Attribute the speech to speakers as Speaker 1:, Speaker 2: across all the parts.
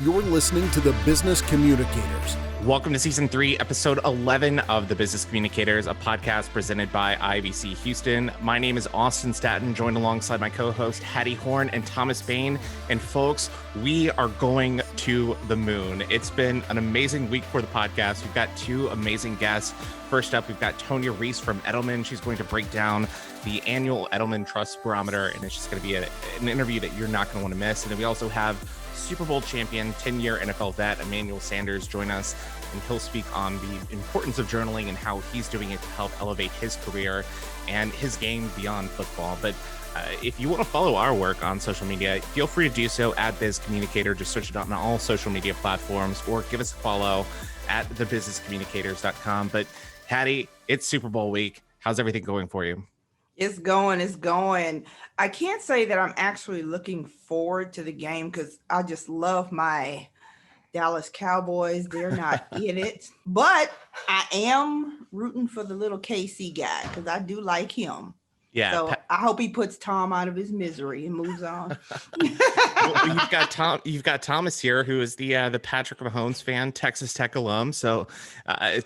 Speaker 1: You're listening to the Business Communicators.
Speaker 2: Welcome to Season 3, Episode 11 of the Business Communicators, a podcast presented by IBC Houston. My name is Austin Staton, joined alongside my co-host Hattie Horn and Thomas Bain. And folks, we are going to the moon. It's been an amazing week for the podcast. We've got two amazing guests. First up, we've got Tonia Ries from Edelman. She's going to break down the annual Edelman Trust Barometer, and it's just going to be an interview that you're not going to want to miss. And then we also have Super Bowl champion, 10-year NFL vet, Emmanuel join us, and he'll speak on the importance of journaling and how he's doing it to help elevate his career and his game beyond football. But if you want to follow our work on social media, feel free to do so at Biz Communicator. Just search it out on all social media platforms or give us a follow at thebusinesscommunicators.com. But Hattie, it's Super Bowl week. How's everything going for you?
Speaker 3: It's going. I can't say that I'm actually looking forward to the game because I just love my Dallas Cowboys. They're not in it, but I am rooting for the little KC guy because I do like him.
Speaker 2: Yeah.
Speaker 3: So I hope he puts Tom out of his misery and moves on.
Speaker 2: Well, you've got Thomas here, who is the Patrick Mahomes fan, Texas Tech alum. So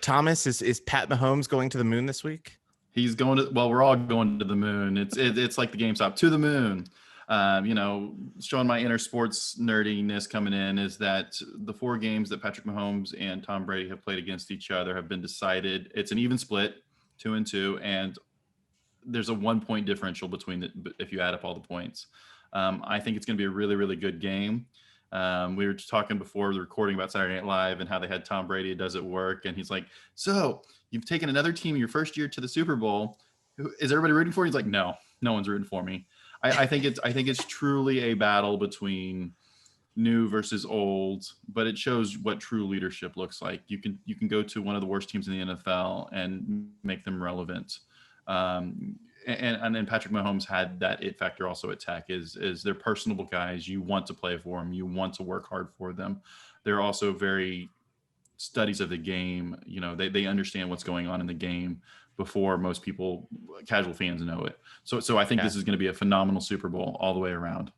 Speaker 2: Thomas, is Pat Mahomes going to the moon this week?
Speaker 4: He's going to, well, we're all going to the moon. It's like the GameStop to the moon. Showing my inner sports nerdiness coming in is that the 4 games that Patrick Mahomes and Tom Brady have played against each other have been decided. It's an even split, 2-2, and there's a 1-point differential between if you add up all the points. I think it's going to be a really, really good game. We were just talking before the recording about Saturday Night Live and how they had Tom Brady, Does It Work? And he's like, so you've taken another team in your first year to the Super Bowl. Is everybody rooting for you? He's like, no one's rooting for me. I think it's truly a battle between new versus old, but it shows what true leadership looks like. You can go to one of the worst teams in the NFL and make them relevant. And then Patrick Mahomes had that it factor also at Tech is they're personable guys. You want to play for them. You want to work hard for them. They're also very studies of the game. They understand what's going on in the game before most people, casual fans, know it. So I think This is going to be a phenomenal Super Bowl all the way around.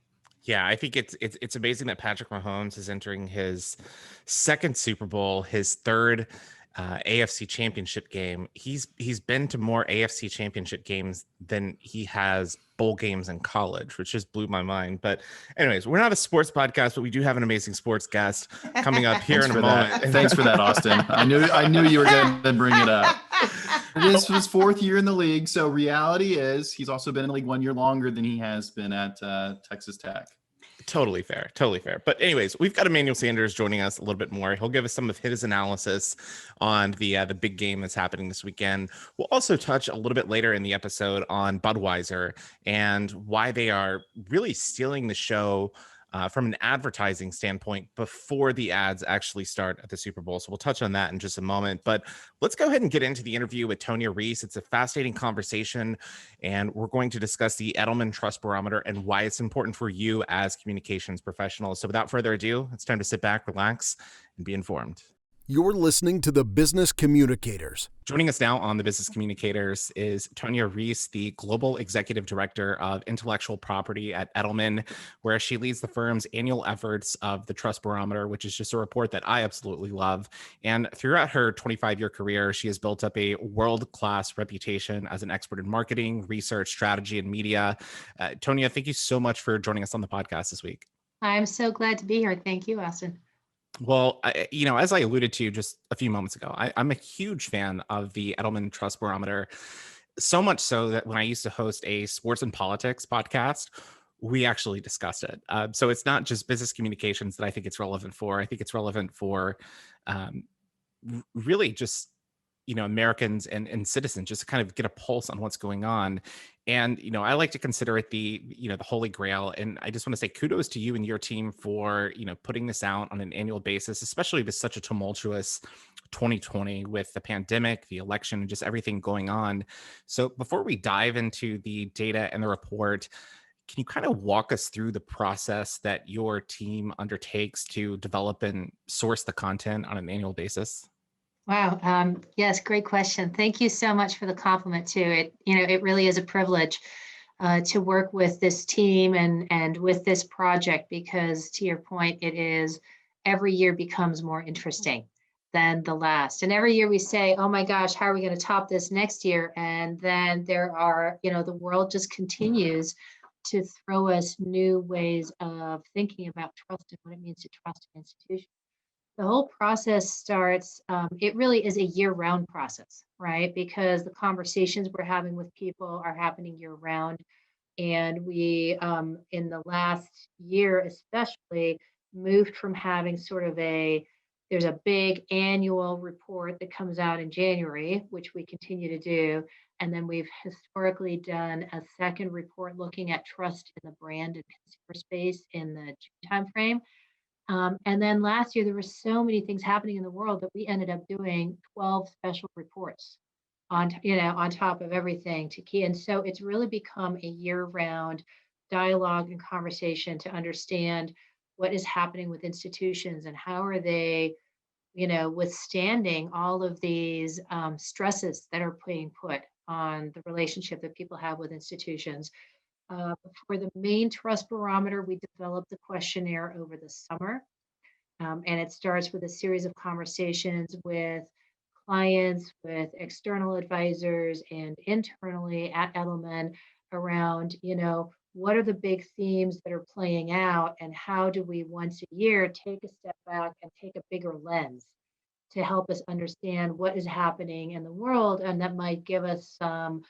Speaker 2: Yeah, I think it's amazing that Patrick Mahomes is entering his second Super Bowl, his third AFC Championship game. He's been to more AFC Championship games than he has bowl games in college, which just blew my mind. But anyways, we're not a sports podcast, but we do have an amazing sports guest coming up here in a moment.
Speaker 4: Thanks for that, Austin. I knew you were going to bring it up. It is his 4th year in the league, so reality is he's also been in the league 1 year longer than he has been at Texas Tech.
Speaker 2: Totally fair. But anyways, we've got Emmanuel joining us a little bit more. He'll give us some of his analysis on the big game that's happening this weekend. We'll also touch a little bit later in the episode on Budweiser and why they are really stealing the show from an advertising standpoint before the ads actually start at the Super Bowl. So we'll touch on that in just a moment. But let's go ahead and get into the interview with Tonia Ries. It's a fascinating conversation, and we're going to discuss the Edelman Trust Barometer and why it's important for you as communications professionals. So without further ado, it's time to sit back, relax, and be informed.
Speaker 1: You're listening to the Business Communicators.
Speaker 2: Joining us now on the Business Communicators is Tonia Ries, the Global Executive Director of Intellectual Property at Edelman, where she leads the firm's annual efforts of the Trust Barometer, which is just a report that I absolutely love. And throughout her 25-year career, she has built up a world-class reputation as an expert in marketing, research, strategy, and media. Tonia, thank you so much for joining us on the podcast this week.
Speaker 5: I'm so glad to be here. Thank you, Austin.
Speaker 2: Well, as I alluded to just a few moments ago, I'm a huge fan of the Edelman Trust Barometer, so much so that when I used to host a sports and politics podcast, we actually discussed it. So it's not just business communications that I think it's relevant for. I think it's relevant for really just Americans and citizens, just to kind of get a pulse on what's going on. And, I like to consider it the holy grail. And I just want to say kudos to you and your team for, putting this out on an annual basis, especially with such a tumultuous 2020 with the pandemic, the election, and just everything going on. So before we dive into the data and the report, can you kind of walk us through the process that your team undertakes to develop and source the content on an annual basis?
Speaker 5: Wow. Yes, great question. Thank you so much for the compliment too. It really is a privilege to work with this team and with this project because, to your point, it is every year becomes more interesting than the last. And every year we say, oh my gosh, how are we going to top this next year? And then there are, the world just continues to throw us new ways of thinking about trust and what it means to trust an institution. The whole process starts, it really is a year-round process, right? Because the conversations we're having with people are happening year-round. And we, in the last year especially, moved from having sort of there's a big annual report that comes out in January, which we continue to do. And then we've historically done a second report looking at trust in the brand and consumer space in the June timeframe. And then last year, there were so many things happening in the world that we ended up doing 12 special reports on top of everything to key. And so it's really become a year-round dialogue and conversation to understand what is happening with institutions and how are they, withstanding all of these stresses that are being put on the relationship that people have with institutions. For the main trust barometer, we developed the questionnaire over the summer. And it starts with a series of conversations with clients, with external advisors, and internally at Edelman around, what are the big themes that are playing out, and how do we once a year take a step back and take a bigger lens to help us understand what is happening in the world, and that might give us some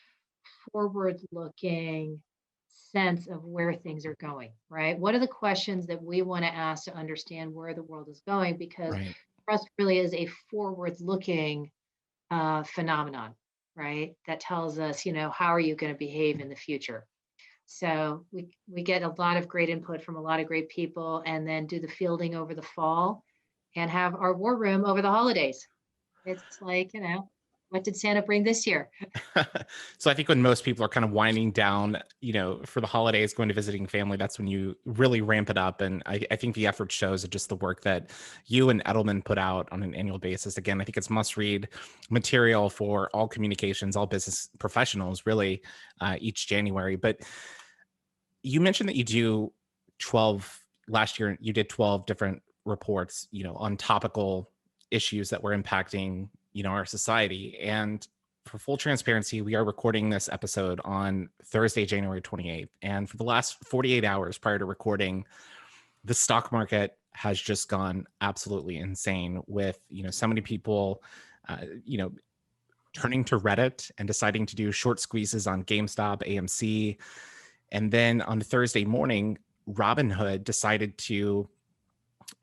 Speaker 5: forward-looking sense of where things are going, right? What are the questions that we want to ask to understand where the world is going? Because
Speaker 2: Right.
Speaker 5: trust really is a forward-looking phenomenon, right? That tells us, how are you going to behave in the future? So we get a lot of great input from a lot of great people, and then do the fielding over the fall and have our war room over the holidays. It's like, what did Santa bring this year?
Speaker 2: So I think when most people are kind of winding down, for the holidays, going to visiting family, that's when you really ramp it up. And I think the effort shows just the work that you and Edelman put out on an annual basis. Again, I think it's must-read material for all communications, all business professionals, really, each January. But you mentioned that you do 12 last year. You did 12 different reports, on topical issues that were impacting, our society. And for full transparency, we are recording this episode on Thursday, January 28th. And for the last 48 hours prior to recording, the stock market has just gone absolutely insane with, so many people, turning to Reddit and deciding to do short squeezes on GameStop, AMC. And then on Thursday morning, Robinhood decided to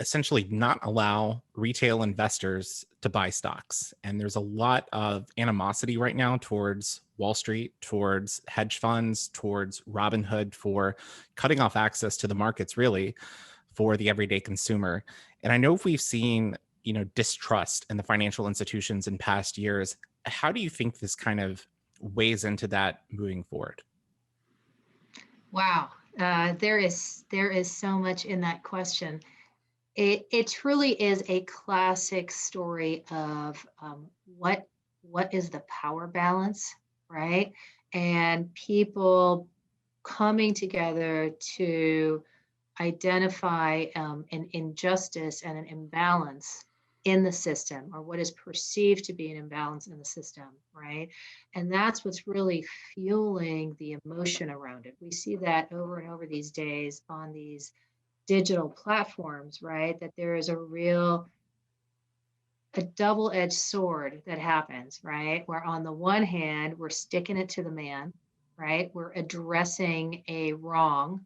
Speaker 2: essentially not allow retail investors to buy stocks. And there's a lot of animosity right now towards Wall Street, towards hedge funds, towards Robinhood for cutting off access to the markets, really, for the everyday consumer. And I know we've seen, distrust in the financial institutions in past years. How do you think this kind of weighs into that moving forward?
Speaker 5: Wow, there is so much in that question. It truly is a classic story of what is the power balance, right? And people coming together to identify an injustice and an imbalance in the system, or what is perceived to be an imbalance in the system, right? And that's what's really fueling the emotion around it. We see that over and over these days on these digital platforms, right? That there is a double-edged sword that happens, right? Where on the one hand, we're sticking it to the man, right? We're addressing a wrong,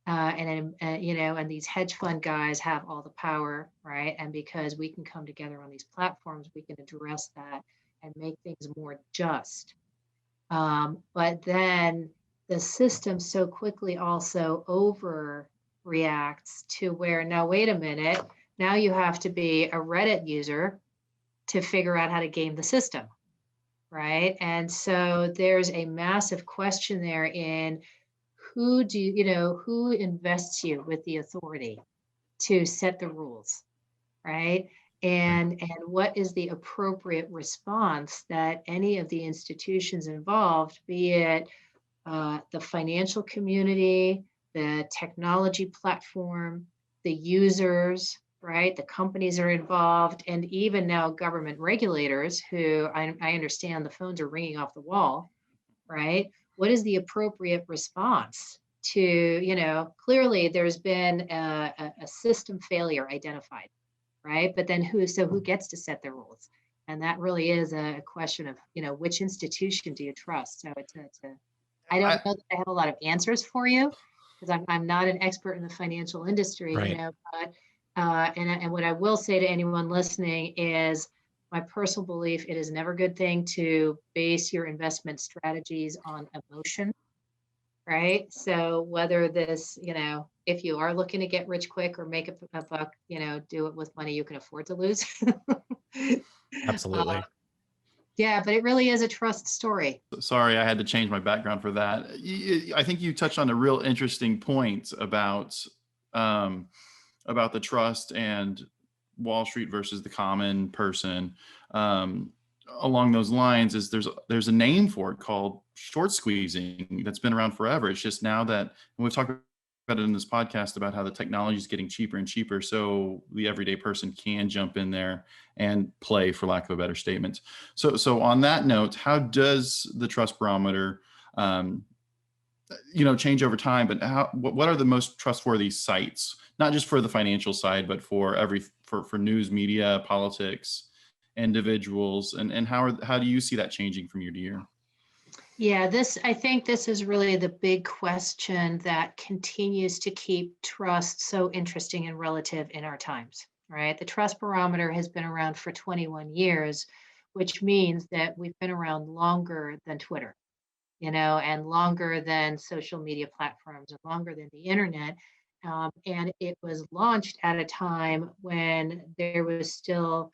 Speaker 5: and these hedge fund guys have all the power, right? And because we can come together on these platforms, we can address that and make things more just. But then the system so quickly also overreacts to where, now, wait a minute, now you have to be a Reddit user to figure out how to game the system, right? And so there's a massive question there in who invests you with the authority to set the rules, right? And what is the appropriate response that any of the institutions involved, be it the financial community, the technology platform, the users, right? The companies are involved, and even now government regulators who I understand the phones are ringing off the wall, right? What is the appropriate response to, clearly there's been a system failure identified, right? But then who gets to set the rules? And that really is a question of, which institution do you trust? So I don't know that I have a lot of answers for you because I'm not an expert in the financial industry,
Speaker 2: Right.
Speaker 5: but and what I will say to anyone listening is my personal belief, it is never a good thing to base your investment strategies on emotion, right? So whether this, if you are looking to get rich quick or make a buck, do it with money you can afford to lose.
Speaker 2: Absolutely.
Speaker 5: Yeah, but it really is a trust story.
Speaker 4: Sorry, I had to change my background for that. I think you touched on a real interesting point about the trust and Wall Street versus the common person. Along those lines, is there's a name for it called short squeezing that's been around forever. It's just now that, and we've talked about it in this podcast about how the technology is getting cheaper and cheaper, so the everyday person can jump in there and play, for lack of a better statement. So on that note, how does the trust barometer change over time, but what are the most trustworthy sites, not just for the financial side, but for for news, media, politics, individuals, and how do you see that changing from year to year?
Speaker 5: Yeah, I think this is really the big question that continues to keep trust so interesting and relative in our times, right? The trust barometer has been around for 21 years, which means that we've been around longer than Twitter, and longer than social media platforms and longer than the internet. And it was launched at a time when there was still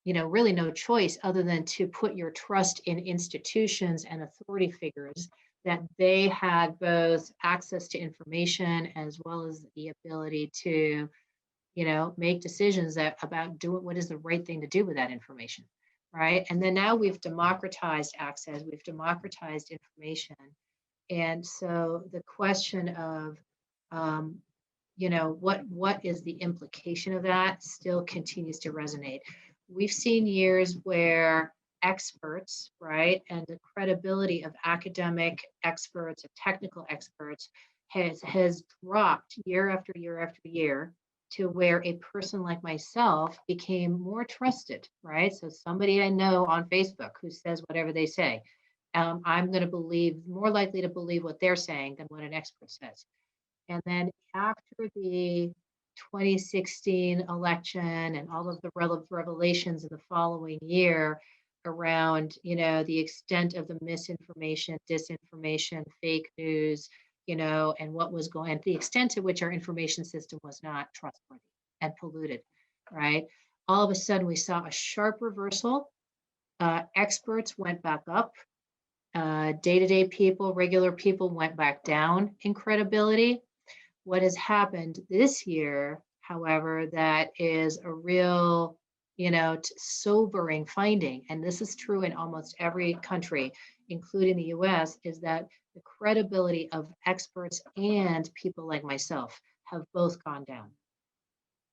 Speaker 5: really no choice other than to put your trust in institutions and authority figures that they had both access to information as well as the ability to, make decisions about doing what is the right thing to do with that information, right? And then now we've democratized access, we've democratized information. And so the question of, what is the implication of that still continues to resonate. We've seen years where experts, right, and the credibility of academic experts and technical experts has dropped year after year after year to where a person like myself became more trusted, right? So somebody I know on Facebook who says whatever they say, I'm going to more likely to believe what they're saying than what an expert says. And then after the 2016 election and all of the revelations in the following year around, the extent of the misinformation, disinformation, fake news, and what was going, and the extent to which our information system was not trustworthy and polluted, right? All of a sudden, we saw a sharp reversal. Experts went back up. Day-to-day people, regular people went back down in credibility. What has happened this year, however, that is a real, sobering finding, and this is true in almost every country, including the US, is that the credibility of experts and people like myself have both gone down,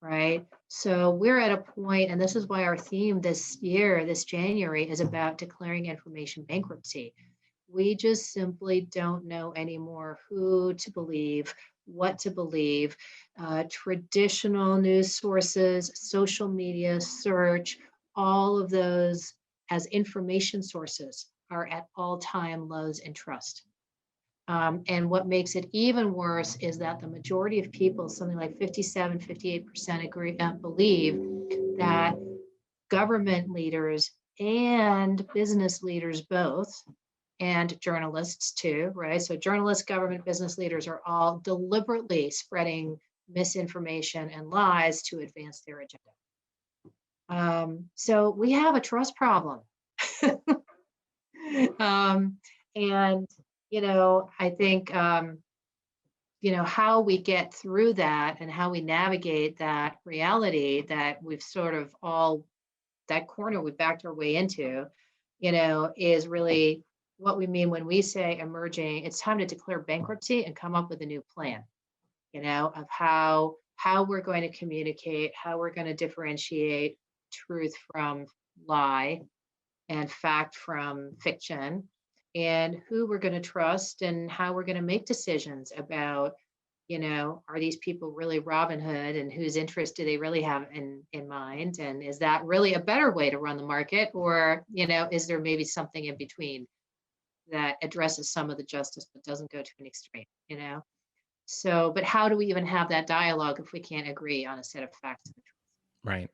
Speaker 5: right? So we're at a point, and this is why our theme this year, this January, is about declaring information bankruptcy. We just simply don't know anymore who to believe, what to believe. Traditional news sources, social media, search, all of those as information sources are at all-time lows in trust. And what makes it even worse is that the majority of people, something like 57, 58% believe that government leaders and business leaders both, and journalists too, right? So journalists, government, business leaders are all deliberately spreading misinformation and lies to advance their agenda. So we have a trust problem. And, I think, how we get through that and how we navigate that reality that we've sort of that corner we backed our way into, is really what we mean when we say emerging. It's time to declare bankruptcy and come up with a new plan, of how how we're going to communicate, how we're going to differentiate truth from lie and fact from fiction, and who we're going to trust and how we're going to make decisions about, are these people really Robin Hood, and whose interest do they really have in mind? And is that really a better way to run the market? Or, is there maybe something in between that addresses some of the justice but doesn't go to an extreme? So, but how do we even have that dialogue if we can't agree on a set of facts and truth?
Speaker 2: Right.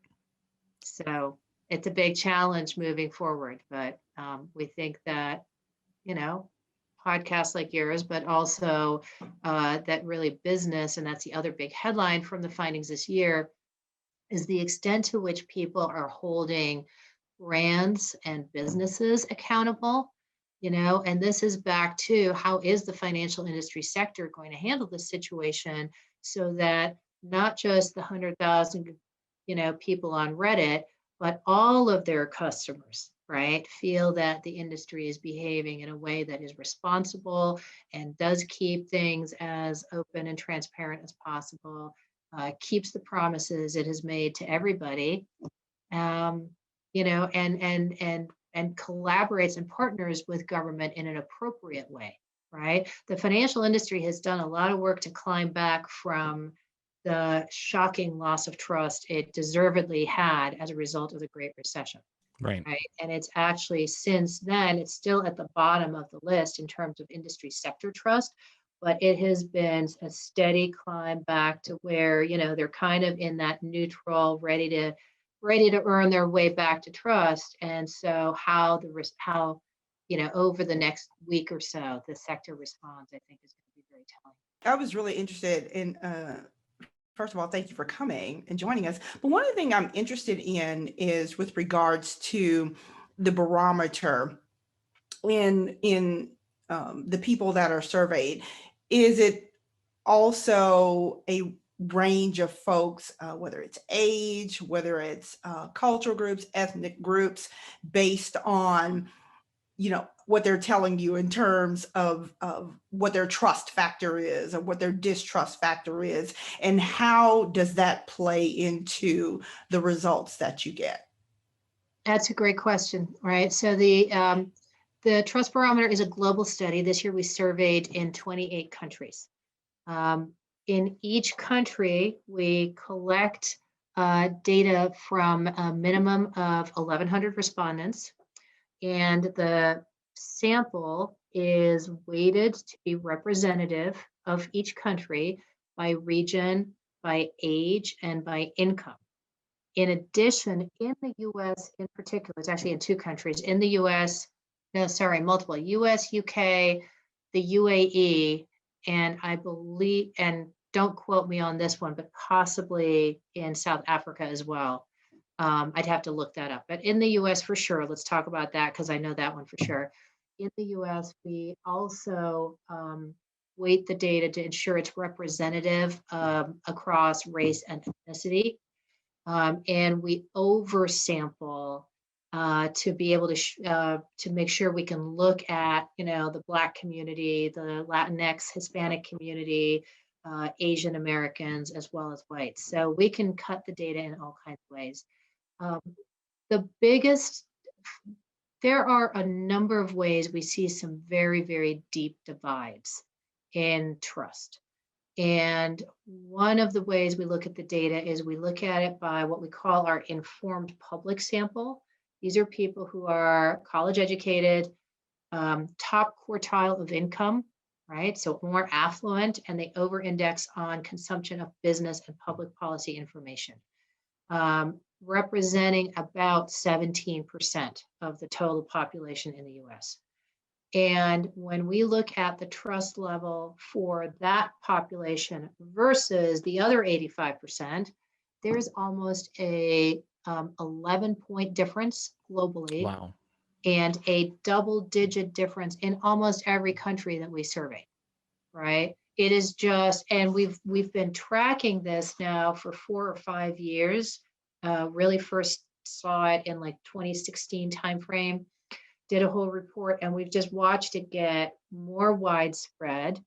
Speaker 5: So it's a big challenge moving forward, but we think that, podcasts like yours, but also that really business, and that's the other big headline from the findings this year, is the extent to which people are holding brands and businesses accountable. And this is back to how is the financial industry sector going to handle this situation so that not just the 100,000, people on Reddit, but all of their customers, right, feel that the industry is behaving in a way that is responsible and does keep things as open and transparent as possible, keeps the promises it has made to everybody, and collaborates and partners with government in an appropriate way, right? The financial industry has done a lot of work to climb back from the shocking loss of trust it deservedly had as a result of the Great Recession.
Speaker 2: Right.
Speaker 5: And it's actually, since then, it's still at the bottom of the list in terms of industry sector trust, but it has been a steady climb back to where, they're kind of in that neutral, ready to earn their way back to trust. And so how over the next week or so, the sector responds, I think, is going to be very telling.
Speaker 3: I was really interested in, first of all, thank you for coming and joining us. But one of the things I'm interested in is with regards to the barometer in the people that are surveyed. Is it also a range of folks, whether it's age, whether it's cultural groups, ethnic groups, based on what they're telling you in terms of what their trust factor is or what their distrust factor is, and how does that play into the results that you get?
Speaker 5: That's a great question, right? So the Trust Barometer is a global study. This year we surveyed in 28 countries. In each country, we collect data from a minimum of 1,100 respondents, and the sample is weighted to be representative of each country by region, by age, and by income. In addition, in the US in particular, it's actually in two countries, in the US, multiple, US, UK, the UAE, and I believe, and don't quote me on this one, but possibly in South Africa as well. I'd have to look that up, but in the US for sure, let's talk about that because I know that one for sure. In the US, we also weight the data to ensure it's representative across race and ethnicity. And we oversample to be able to make sure we can look at, the Black community, the Latinx, Hispanic community, Asian Americans, as well as whites. So we can cut the data in all kinds of ways. There are a number of ways we see some very, very deep divides in trust. And one of the ways we look at the data is we look at it by what we call our informed public sample. These are people who are college educated, top quartile of income, right? So more affluent, and they over-index on consumption of business and public policy information, representing about 17% of the total population in the US. And when we look at the trust level for that population versus the other 85%, there's almost a 11-point difference globally.
Speaker 2: Wow.
Speaker 5: And a double-digit difference in almost every country that we survey, right? It is just, and we've been tracking this now for 4 or 5 years. Really first saw it in like 2016 timeframe. Did a whole report, and we've just watched it get more widespread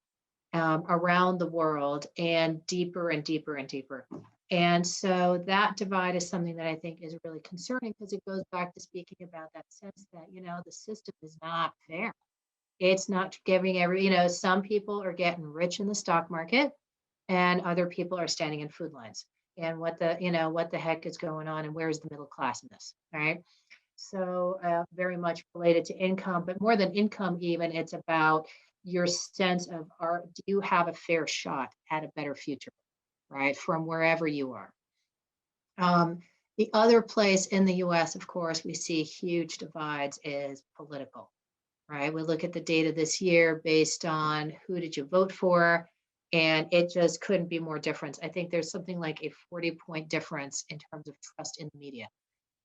Speaker 5: around the world, and deeper and deeper and deeper. And so that divide is something that I think is really concerning, because it goes back to speaking about that sense that, the system is not fair. It's not giving some people are getting rich in the stock market, and other people are standing in food lines. And what the heck is going on, and where's the middle class in this, right? So very much related to income, but more than income even, it's about your sense of, do you have a fair shot at a better future, right, from wherever you are. The other place in the US, of course, we see huge divides is political, right? We look at the data this year based on who did you vote for, and it just couldn't be more different. I think there's something like a 40-point difference in terms of trust in the media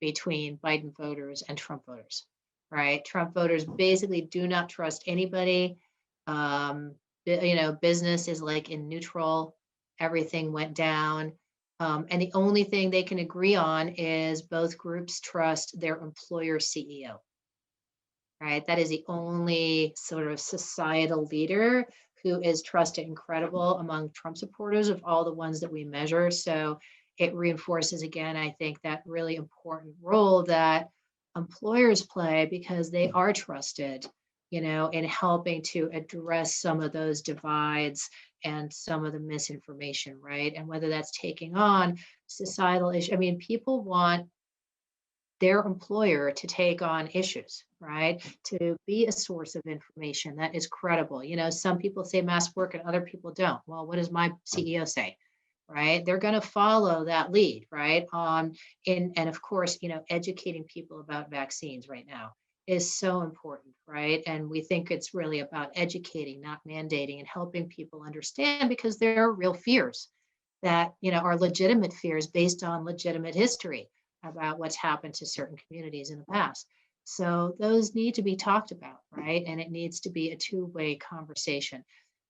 Speaker 5: between Biden voters and Trump voters, right? Trump voters basically do not trust anybody. Business is like in neutral. Everything went down. And the only thing they can agree on is both groups trust their employer CEO, right? That is the only sort of societal leader who is trusted and credible among Trump supporters of all the ones that we measure. So it reinforces, again, I think, that really important role that employers play, because they are trusted, in helping to address some of those divides and some of the misinformation, right? And whether that's taking on societal issues. I mean, people want their employer to take on issues, right? To be a source of information that is credible. Some people say mask work and other people don't. Well, what does my CEO say? Right? They're going to follow that lead, right? And of course, educating people about vaccines right now is so important, right? And we think it's really about educating, not mandating, and helping people understand, because there are real fears that, are legitimate fears based on legitimate history about what's happened to certain communities in the past. So those need to be talked about, right? And it needs to be a two-way conversation.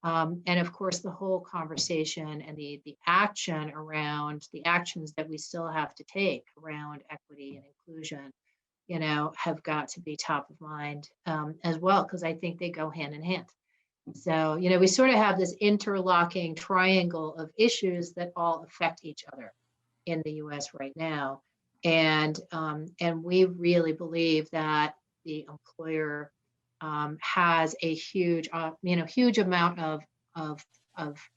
Speaker 5: And of course, the whole conversation and the action around the actions that we still have to take around equity and inclusion, have got to be top of mind as well, because I think they go hand in hand. So, we sort of have this interlocking triangle of issues that all affect each other in the US right now. And we really believe that the employer has a huge, huge amount of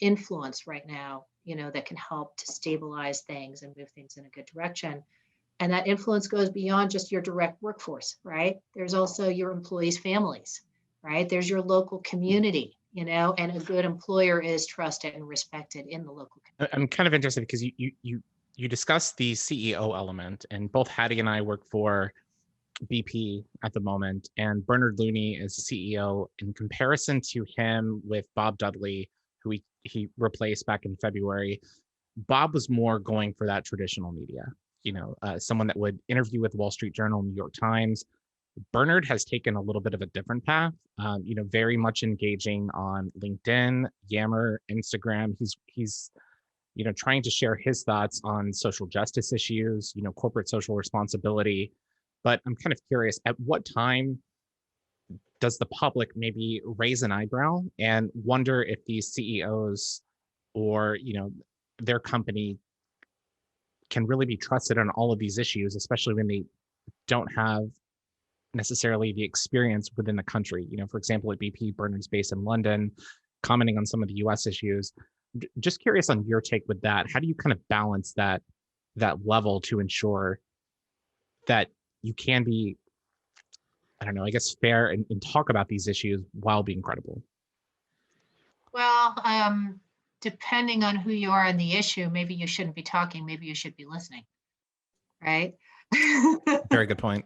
Speaker 5: influence right now, that can help to stabilize things and move things in a good direction. And that influence goes beyond just your direct workforce, right? There's also your employees' families, right? There's your local community, and a good employer is trusted and respected in the local community.
Speaker 2: I'm kind of interested because you discussed the CEO element, and both Hattie and I work for BP at the moment, and Bernard Looney is CEO. In comparison to him with Bob Dudley, who he replaced back in February, Bob was more going for that traditional media, someone that would interview with Wall Street Journal, New York Times. Bernard has taken a little bit of a different path, very much engaging on LinkedIn, Yammer, Instagram. He's trying to share his thoughts on social justice issues, corporate social responsibility. But I'm kind of curious, at what time does the public maybe raise an eyebrow and wonder if these CEOs or, their company can really be trusted on all of these issues, especially when they don't have necessarily the experience within the country? For example, at BP, Bernard's based in London, commenting on some of the US issues. Just curious on your take with that. How do you kind of balance that level to ensure that you can be, fair and talk about these issues while being credible?
Speaker 5: Well, depending on who you are in the issue, maybe you shouldn't be talking, maybe you should be listening, right?
Speaker 2: Very good point.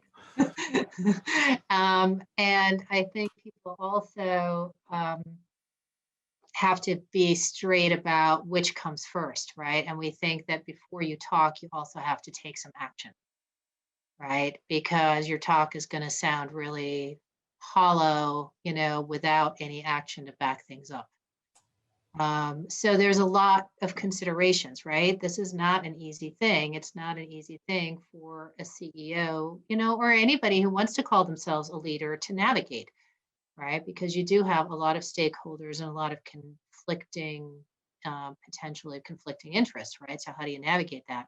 Speaker 5: And I think people also have to be straight about which comes first, right? And we think that before you talk, you also have to take some action, right? Because your talk is going to sound really hollow, without any action to back things up. So there's a lot of considerations, right? This is not an easy thing. It's not an easy thing for a CEO, or anybody who wants to call themselves a leader to navigate, right? Because you do have a lot of stakeholders and a lot of potentially conflicting interests, right? So how do you navigate that?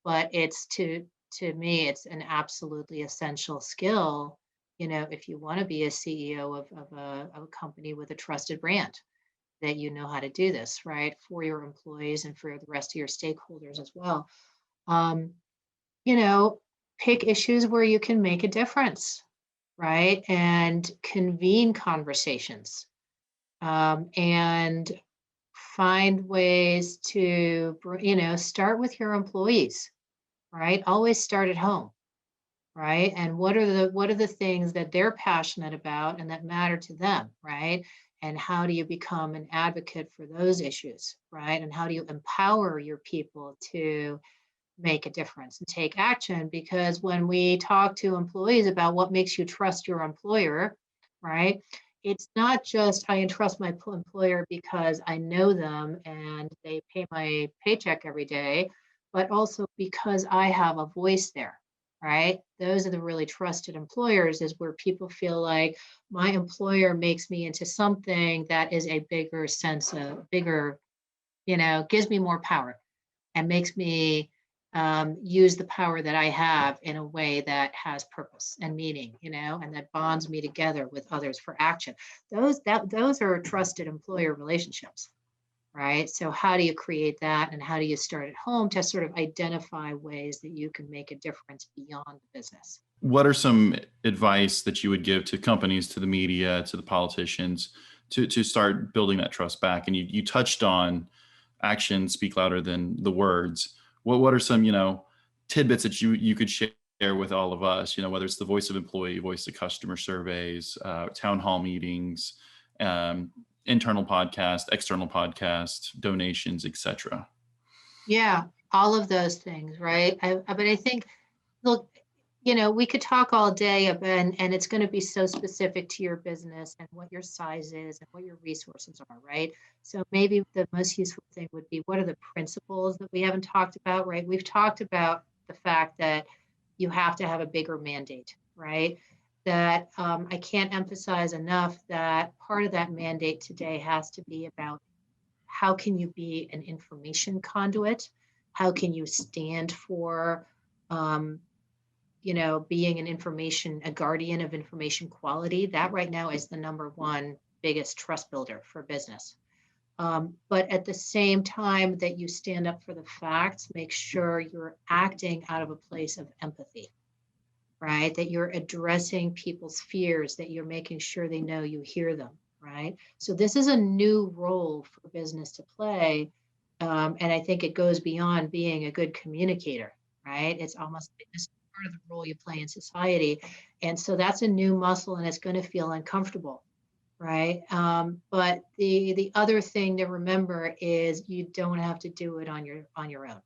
Speaker 5: But to me, it's an absolutely essential skill, if you want to be a CEO of a company with a trusted brand, that you know how to do this, right? For your employees and for the rest of your stakeholders as well. Um, you know, Pick issues where you can make a difference, right? And convene conversations, and find ways to, start with your employees, right? Always start at home, right? And what are the things that they're passionate about and that matter to them, right? And how do you become an advocate for those issues, right? And how do you empower your people to make a difference and take action? Because when we talk to employees about what makes you trust your employer, right? It's not just I entrust my employer because I know them and they pay my paycheck every day, but also because I have a voice there, right? Those are the really trusted employers, is where people feel like my employer makes me into something that is a bigger, gives me more power and makes me use the power that I have in a way that has purpose and meaning, and that bonds me together with others for action. Those are trusted employer relationships, right? So how do you create that, and how do you start at home to sort of identify ways that you can make a difference beyond the business?
Speaker 4: What are some advice that you would give to companies, to the media, to the politicians to start building that trust back? And you touched on actions speak louder than the words. What are some, tidbits that you could share with all of us, whether it's the voice of employee, voice of customer surveys, town hall meetings, internal podcast, external podcast, donations, etc.
Speaker 5: Yeah, all of those things, right? But I think, look, we could talk all day and it's going to be so specific to your business and what your size is and what your resources are, right? So maybe the most useful thing would be, what are the principles that we haven't talked about, right? We've talked about the fact that you have to have a bigger mandate, right? That I can't emphasize enough that part of that mandate today has to be about how can you be an information conduit? How can you stand for, being a guardian of information quality? That right now is the number one biggest trust builder for business. But at the same time that you stand up for the facts, make sure you're acting out of a place of empathy, right? That you're addressing people's fears, that you're making sure they know you hear them, right? So this is a new role for business to play. And I think it goes beyond being a good communicator, right? It's almost this part of the role you play in society. And so that's a new muscle, and it's going to feel uncomfortable, right? But the other thing to remember is you don't have to do it on your own,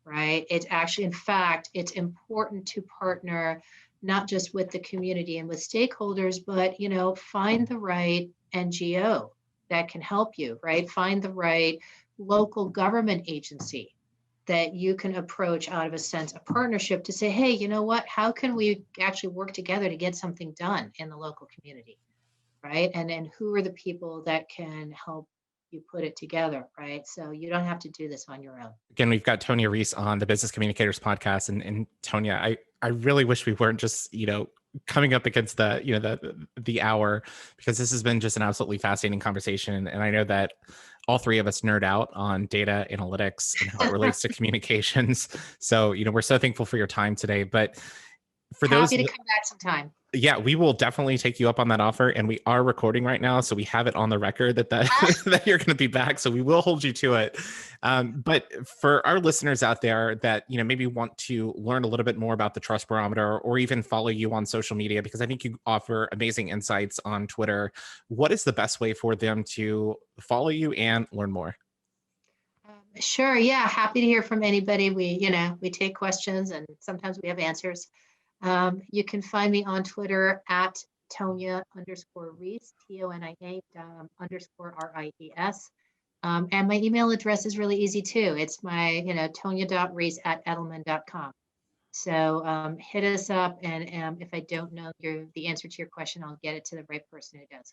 Speaker 5: right? It's actually, in fact, it's important to partner not just with the community and with stakeholders, but find the right NGO that can help you, right? Find the right local government agency that you can approach out of a sense of partnership to say, hey, you know what? How can we actually work together to get something done in the local community, right? And who are the people that can help you put it together, right? So you don't have to do this on your own.
Speaker 2: Again, we've got Tonia Ries on the Business Communicators podcast, and Tonia, I really wish we weren't just coming up against the hour, because this has been just an absolutely fascinating conversation, and I know that all three of us nerd out on data analytics and how it relates to communications. So we're so thankful for your time today. But for those,
Speaker 5: happy to come back sometime.
Speaker 2: Yeah, we will definitely take you up on that offer, and we are recording right now, so we have it on the record that that you're going to be back. So we will hold you to it. But for our listeners out there that maybe want to learn a little bit more about the Trust Barometer, or even follow you on social media, because I think you offer amazing insights on Twitter, what is the best way for them to follow you and learn more?
Speaker 5: Sure. Yeah. Happy to hear from anybody. We take questions, and sometimes we have answers. You can find me on Twitter at Tonia_Ries, TONIA _RIES. And my email address is really easy too. It's my, Tonia.Ries@Edelman.com. So hit us up, and if I don't know the answer to your question, I'll get it to the right person who does.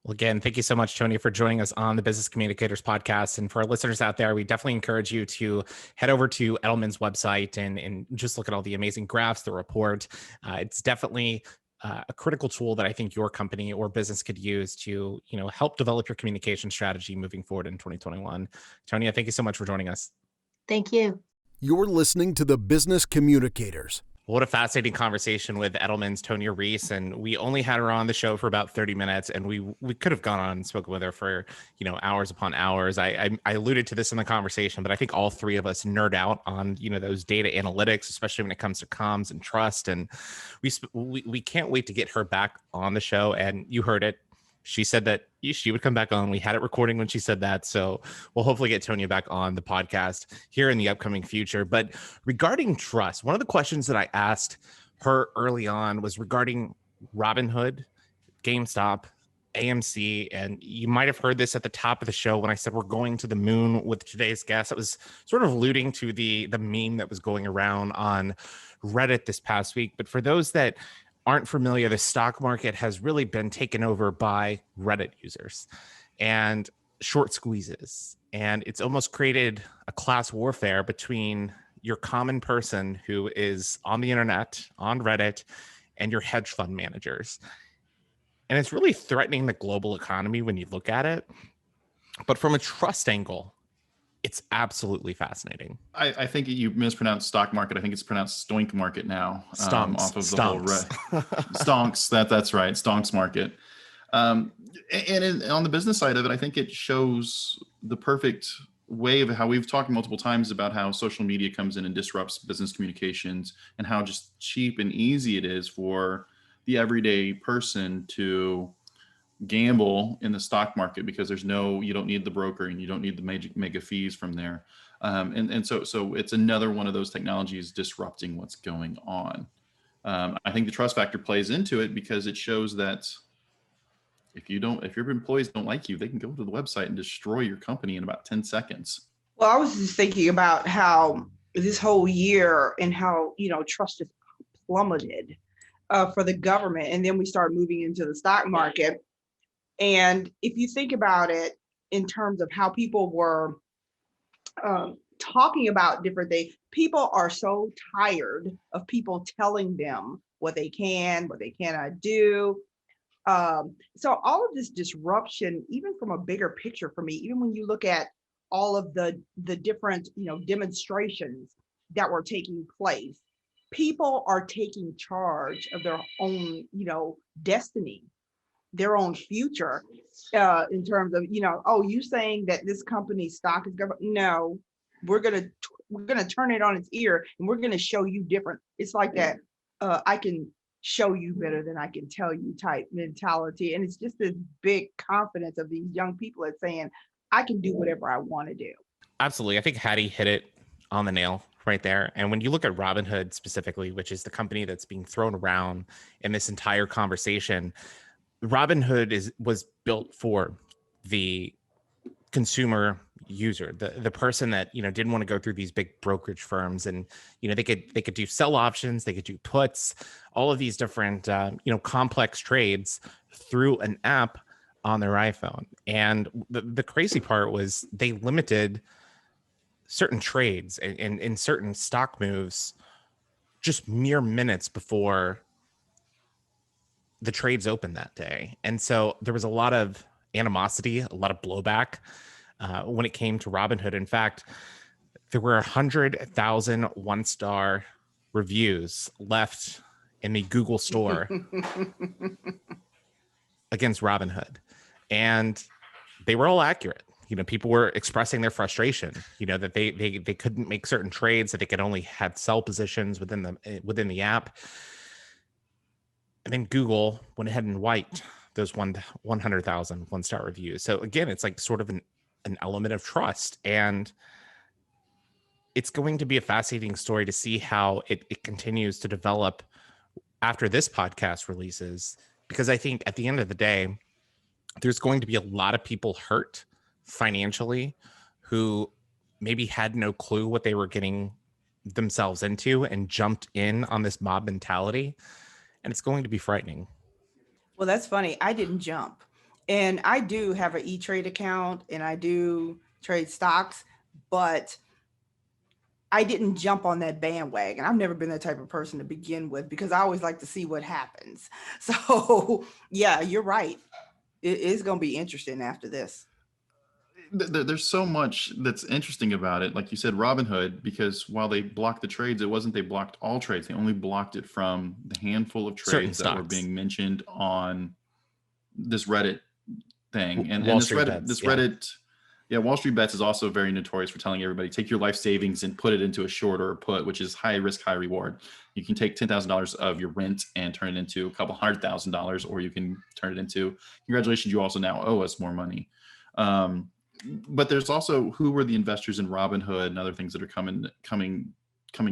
Speaker 2: Well, again, thank you so much, Tonia, for joining us on the Business Communicators podcast. And for our listeners out there, we definitely encourage you to head over to Edelman's website and just look at all the amazing graphs, the report. It's definitely a critical tool that I think your company or business could use to, help develop your communication strategy moving forward in 2021. Tonia, thank you so much for joining us.
Speaker 5: Thank you.
Speaker 1: You're listening to the Business Communicators.
Speaker 2: What a fascinating conversation with Edelman's Tonia Ries. And we only had her on the show for about 30 minutes, and we could have gone on and spoken with her for, hours upon hours. I alluded to this in the conversation, but I think all three of us nerd out on, those data analytics, especially when it comes to comms and trust. And we can't wait to get her back on the show. And you heard it. She said that she would come back on. We had it recording when she said that. So we'll hopefully get Tonia back on the podcast here in the upcoming future. But regarding trust, one of the questions that I asked her early on was regarding Robinhood, GameStop, AMC. And you might have heard this at the top of the show when I said we're going to the moon with today's guest. It was sort of alluding to the meme that was going around on Reddit this past week. But for those that aren't familiar, the stock market has really been taken over by Reddit users and short squeezes. And it's almost created a class warfare between your common person who is on the internet, on Reddit, and your hedge fund managers. And it's really threatening the global economy when you look at it. But from a trust angle, it's absolutely fascinating.
Speaker 4: I think you mispronounced stock market. I think it's pronounced stoink market now.
Speaker 2: Stonks.
Speaker 4: Off of the
Speaker 2: Stonks.
Speaker 4: whole stonks. That's right. Stonks market. And on the business side of it, I think it shows the perfect way of how we've talked multiple times about how social media comes in and disrupts business communications and how just cheap and easy it is for the everyday person to gamble in the stock market because you don't need the broker and you don't need the mega fees from there. And so it's another one of those technologies disrupting what's going on. I think the trust factor plays into it because it shows that if your employees don't like you, they can go to the website and destroy your company in about 10 seconds.
Speaker 3: Well, I was just thinking about how this whole year and how, trust has plummeted for the government. And then we start moving into the stock market. And if you think about it in terms of how people were talking about different things, people are so tired of people telling them what they can, what they cannot do. So all of this disruption, even from a bigger picture for me, even when you look at all of the different, demonstrations that were taking place, people are taking charge of their own, destiny, their own future, in terms of, you saying that this company's stock is going, no, we're gonna turn it on its ear and we're gonna show you different. It's like that I can show you better than I can tell you type mentality. And it's just this big confidence of these young people at saying, I can do whatever I want to do.
Speaker 2: Absolutely. I think Hattie hit it on the nail right there. And when you look at Robinhood specifically, which is the company that's being thrown around in this entire conversation, Robinhood was built for the consumer user, the person that didn't want to go through these big brokerage firms, and they could do sell options, they could do puts, all of these different complex trades through an app on their iPhone. And the crazy part was they limited certain trades and in certain stock moves just mere minutes before the trades opened that day. And so there was a lot of animosity, a lot of blowback when it came to Robinhood. In fact, there were 100,000 one-star reviews left in the Google store against Robinhood. And they were all accurate. People were expressing their frustration, that they couldn't make certain trades, that they could only have sell positions within the app. And then Google went ahead and wiped those 100,000 one-star reviews. So again, it's like sort of an element of trust. And it's going to be a fascinating story to see how it continues to develop after this podcast releases, because I think at the end of the day, there's going to be a lot of people hurt financially who maybe had no clue what they were getting themselves into and jumped in on this mob mentality. And it's going to be frightening.
Speaker 3: Well, that's funny. I didn't jump. And I do have an E-Trade account and I do trade stocks, but I didn't jump on that bandwagon. I've never been that type of person to begin with because I always like to see what happens. So yeah, you're right. It is going to be interesting after this.
Speaker 4: There's so much that's interesting about it. Like you said, Robinhood, because while they blocked the trades, it wasn't they blocked all trades. They only blocked it from the handful of
Speaker 2: Certain
Speaker 4: trades that were
Speaker 2: stocks.
Speaker 4: being mentioned on this Reddit thing. And
Speaker 2: Wall
Speaker 4: this
Speaker 2: Street
Speaker 4: Reddit,
Speaker 2: bets,
Speaker 4: Wall Street Bets is also very notorious for telling everybody, take your life savings and put it into a short or a put, which is high risk, high reward. You can take $10,000 of your rent and turn it into a couple $100,000, or you can turn it into, congratulations, you also now owe us more money. But there's also who were the investors in Robinhood and other things that are coming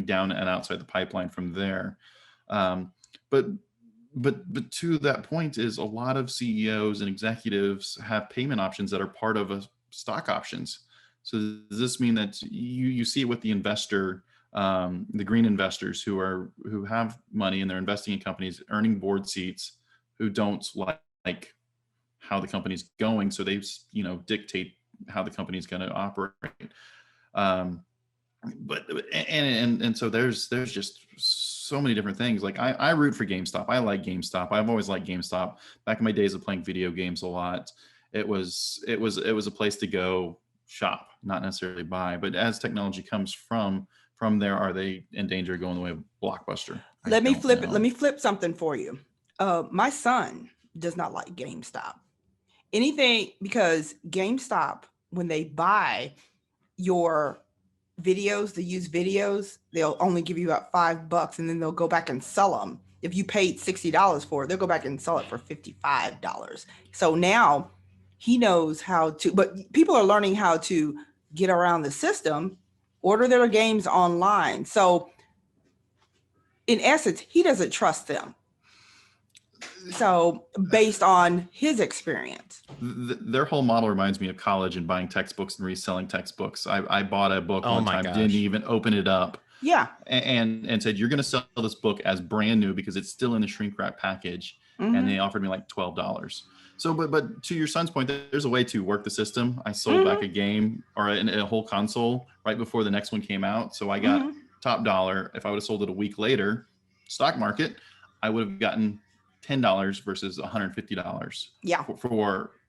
Speaker 4: down and outside the pipeline from there. But to that point is a lot of CEOs and executives have payment options that are part of a stock options. So does this mean that you see it with the investor, the green investors who have money and they're investing in companies, earning board seats, who don't like how the company's going, so they dictate how the company's going to operate. But so there's just so many different things. Like I root for GameStop. I like GameStop. I've always liked GameStop. Back in my days of playing video games a lot, it was a place to go shop, not necessarily buy. But as technology comes from there, are they in danger of going the way of Blockbuster?
Speaker 3: Let me flip something for you. My son does not like GameStop. Anything, because GameStop, when they buy your videos, the used videos, they'll only give you about $5 and then they'll go back and sell them. If you paid $60 for it, they'll go back and sell it for $55. So now he knows how to, but people are learning how to get around the system, order their games online. So in essence, he doesn't trust them. So based on his experience,
Speaker 4: their whole model reminds me of college and buying textbooks and reselling textbooks. I bought a book one time, didn't even open it up.
Speaker 3: Yeah.
Speaker 4: And said, you're going to sell this book as brand new because it's still in the shrink wrap package. Mm-hmm. And they offered me like $12. So, but to your son's point, there's a way to work the system. I sold back a game or a whole console right before the next one came out. So I got top dollar. If I would have sold it a week later, stock market, I would have gotten $10 versus $150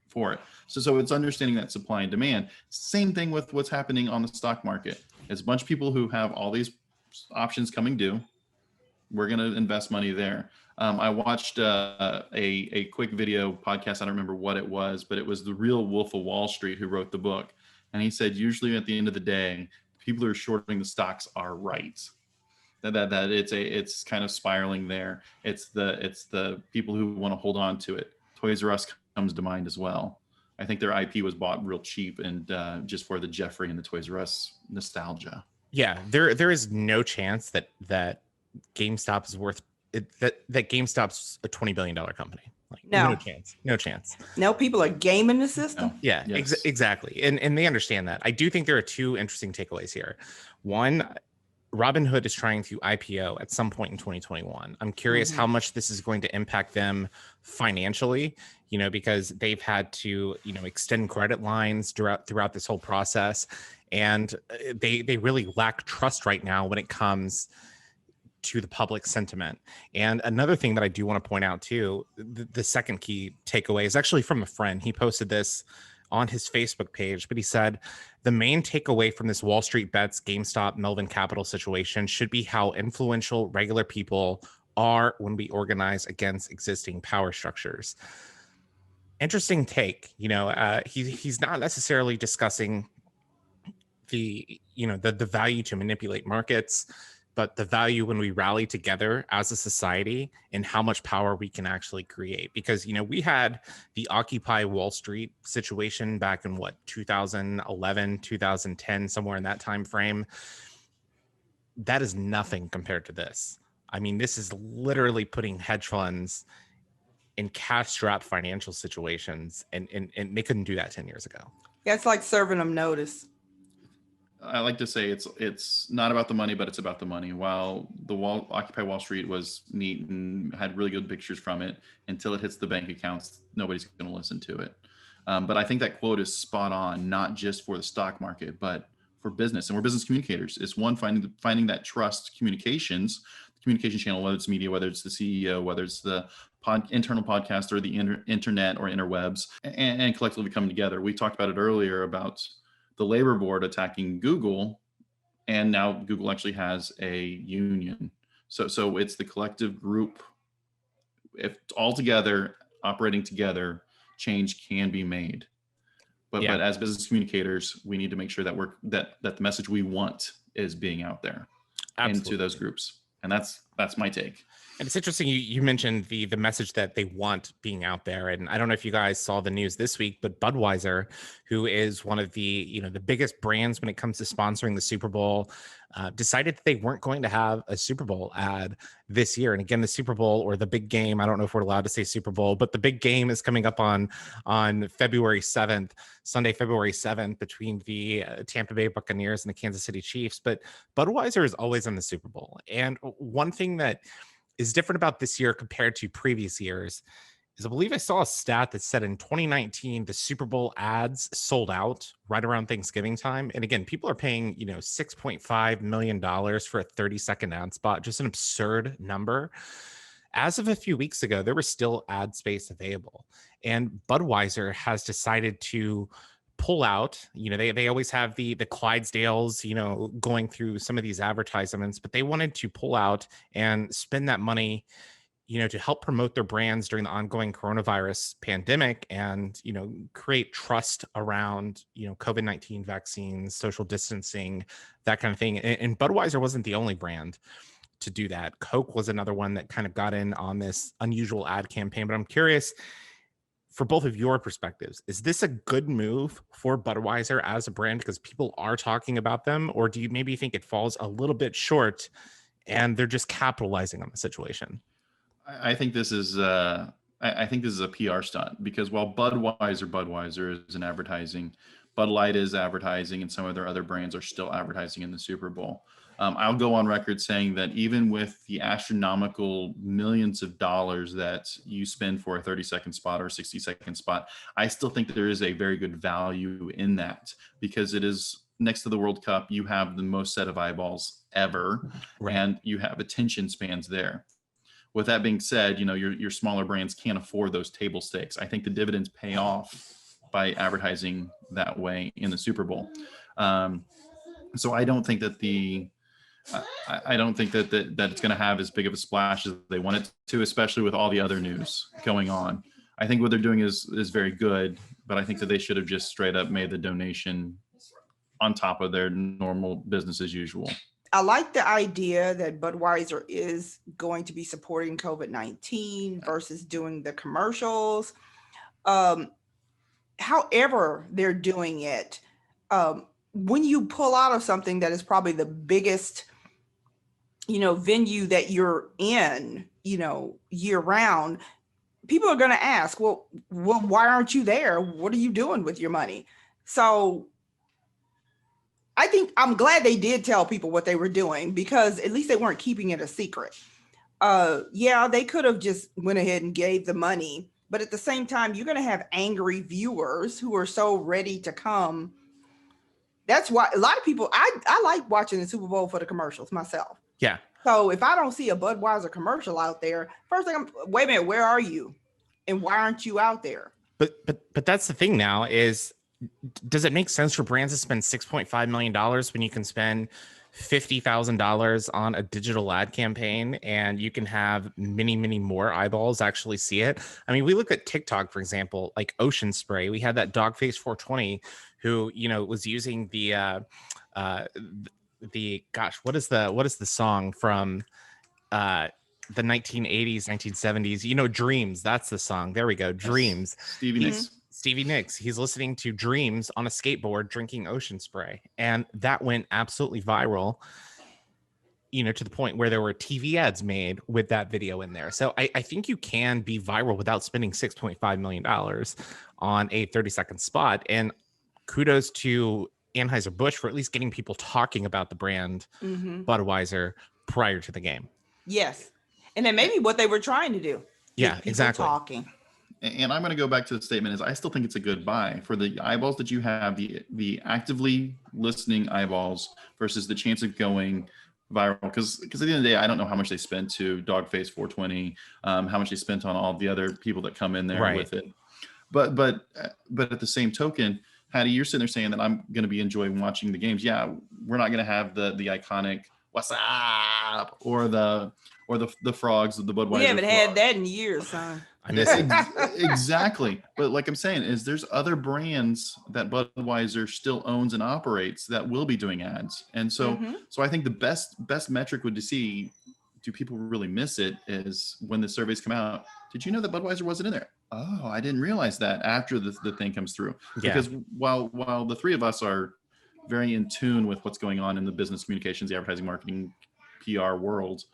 Speaker 4: for it. So it's understanding that supply and demand. Same thing with what's happening on the stock market. It's a bunch of people who have all these options coming due. We're going to invest money there. I watched a quick video podcast. I don't remember what it was, but it was the real Wolf of Wall Street who wrote the book. And he said, usually at the end of the day, people who are shorting the stocks are right. That it's kind of spiraling there. It's the people who want to hold on to it. Toys R Us comes to mind as well. I think their IP was bought real cheap and just for the Jeffrey and the Toys R Us nostalgia.
Speaker 2: Yeah, there is no chance that GameStop is worth that GameStop's a $20 billion company. Like no chance.
Speaker 3: No, people are gaming the system.
Speaker 2: No. Yeah, yes. Exactly. And they understand that. I do think there are two interesting takeaways here. One, Robinhood is trying to IPO at some point in 2021. I'm curious how much this is going to impact them financially, because they've had to, extend credit lines throughout this whole process. And they really lack trust right now when it comes to the public sentiment. And another thing that I do want to point out too, the second key takeaway is actually from a friend. He posted this on his Facebook page, but he said the main takeaway from this Wall Street Bets, GameStop, Melvin Capital situation should be how influential regular people are when we organize against existing power structures. Interesting take. He's not necessarily discussing the value to manipulate markets, but the value when we rally together as a society and how much power we can actually create. Because, we had the Occupy Wall Street situation back in 2011, 2010, somewhere in that time frame. That is nothing compared to this. I mean, this is literally putting hedge funds in cash-strapped financial situations, and they couldn't do that 10 years ago.
Speaker 3: Yeah, it's like serving them notice.
Speaker 4: I like to say it's not about the money, but it's about the money. While the Occupy Wall Street was neat and had really good pictures from it, until it hits the bank accounts, nobody's going to listen to it. But I think that quote is spot on, not just for the stock market, but for business. And we're business communicators. It's one, finding that trust communication channel, whether it's media, whether it's the CEO, whether it's the internal podcast or the internet or interwebs, and collectively coming together. We talked about it earlier about the labor board attacking Google, and now Google actually has a union. So it's the collective group. If all together, operating together, change can be made. But as business communicators, we need to make sure that that the message we want is being out there into those groups. And that's my take.
Speaker 2: And it's interesting you mentioned the message that they want being out there. And I don't know if you guys saw the news this week, but Budweiser, who is one of the the biggest brands when it comes to sponsoring the Super Bowl, decided that they weren't going to have a Super Bowl ad this year. And again, the Super Bowl, or the big game, I don't know if we're allowed to say Super Bowl, but the big game is coming up on February 7th, Sunday, February 7th, between the Tampa Bay Buccaneers and the Kansas City Chiefs. But Budweiser is always in the Super Bowl. And one thing that is different about this year compared to previous years is, I believe I saw a stat that said in 2019, the Super Bowl ads sold out right around Thanksgiving time. And again, people are paying, $6.5 million for a 30-second ad spot, just an absurd number. As of a few weeks ago, there was still ad space available. And Budweiser has decided to pull out. They always have the Clydesdales, going through some of these advertisements, but they wanted to pull out and spend that money, to help promote their brands during the ongoing coronavirus pandemic and, create trust around, COVID-19 vaccines, social distancing, that kind of thing. And Budweiser wasn't the only brand to do that. Coke was another one that kind of got in on this unusual ad campaign. But I'm curious, for both of your perspectives, is this a good move for Budweiser as a brand because people are talking about them? Or do you maybe think it falls a little bit short and they're just capitalizing on the situation?
Speaker 4: I think this is I think this is a PR stunt, because while Budweiser is an advertising, Bud Light is advertising, and some of their other brands are still advertising in the Super Bowl. I'll go on record saying that even with the astronomical millions of dollars that you spend for a 30-second spot or a 60-second spot, I still think that there is a very good value in that, because it is next to the World Cup. You have the most set of eyeballs ever, right, and you have attention spans there. With that being said, your smaller brands can't afford those table stakes. I think the dividends pay off by advertising that way in the Super Bowl. So I don't think that I don't think that it's going to have as big of a splash as they want it to, especially with all the other news going on. I think what they're doing is very good, but I think that they should have just straight up made the donation on top of their normal business as usual.
Speaker 3: I like the idea that Budweiser is going to be supporting COVID-19 versus doing the commercials. However they're doing it, when you pull out of something that is probably the biggest, venue that you're in, year round, people are going to ask, well, why aren't you there? What are you doing with your money? So I think I'm glad they did tell people what they were doing, because at least they weren't keeping it a secret. They could have just went ahead and gave the money, but at the same time, you're going to have angry viewers who are so ready to come. That's why a lot of people, I like watching the Super Bowl for the commercials myself.
Speaker 2: Yeah.
Speaker 3: So if I don't see a Budweiser commercial out there, first thing wait a minute, where are you? And why aren't you out there?
Speaker 2: But that's the thing now is, does it make sense for brands to spend $6.5 million when you can spend $50,000 on a digital ad campaign and you can have many, many more eyeballs actually see it? I mean, we look at TikTok, for example, like Ocean Spray. We had that Dogface 420 who, was using the gosh, what is the song from the 1980s, 1970s? Dreams. That's the song. There we go. Dreams. Stevie Nicks. He's listening to Dreams on a skateboard, drinking Ocean Spray. And that went absolutely viral, to the point where there were TV ads made with that video in there. So I think you can be viral without spending $6.5 million on a 30-second spot. And kudos to Anheuser-Busch for at least getting people talking about the brand Budweiser prior to the game.
Speaker 3: Yes. And then maybe what they were trying to do.
Speaker 2: Yeah,
Speaker 3: Get people
Speaker 2: exactly.
Speaker 3: talking.
Speaker 4: And I'm going to go back to the statement is I still think it's a good buy for the eyeballs that you have, the actively listening eyeballs versus the chance of going viral. Because at the end of the day, I don't know how much they spent to Dogface 420, how much they spent on all the other people that come in there with it. But at the same token, Hattie, you're sitting there saying that I'm going to be enjoying watching the games. Yeah, we're not going to have the iconic "What's up" or the frogs of the Budweiser.
Speaker 3: We haven't had that in years, son.
Speaker 2: I miss it.
Speaker 4: Exactly. But like I'm saying, is there's other brands that Budweiser still owns and operates that will be doing ads. And so I think the best metric would to see, do people really miss it, is when the surveys come out. Did you know that Budweiser wasn't in there? Oh, I didn't realize that after the thing comes through.
Speaker 2: Yeah.
Speaker 4: Because while the three of us are very in tune with what's going on in the business communications, the advertising, marketing, PR world,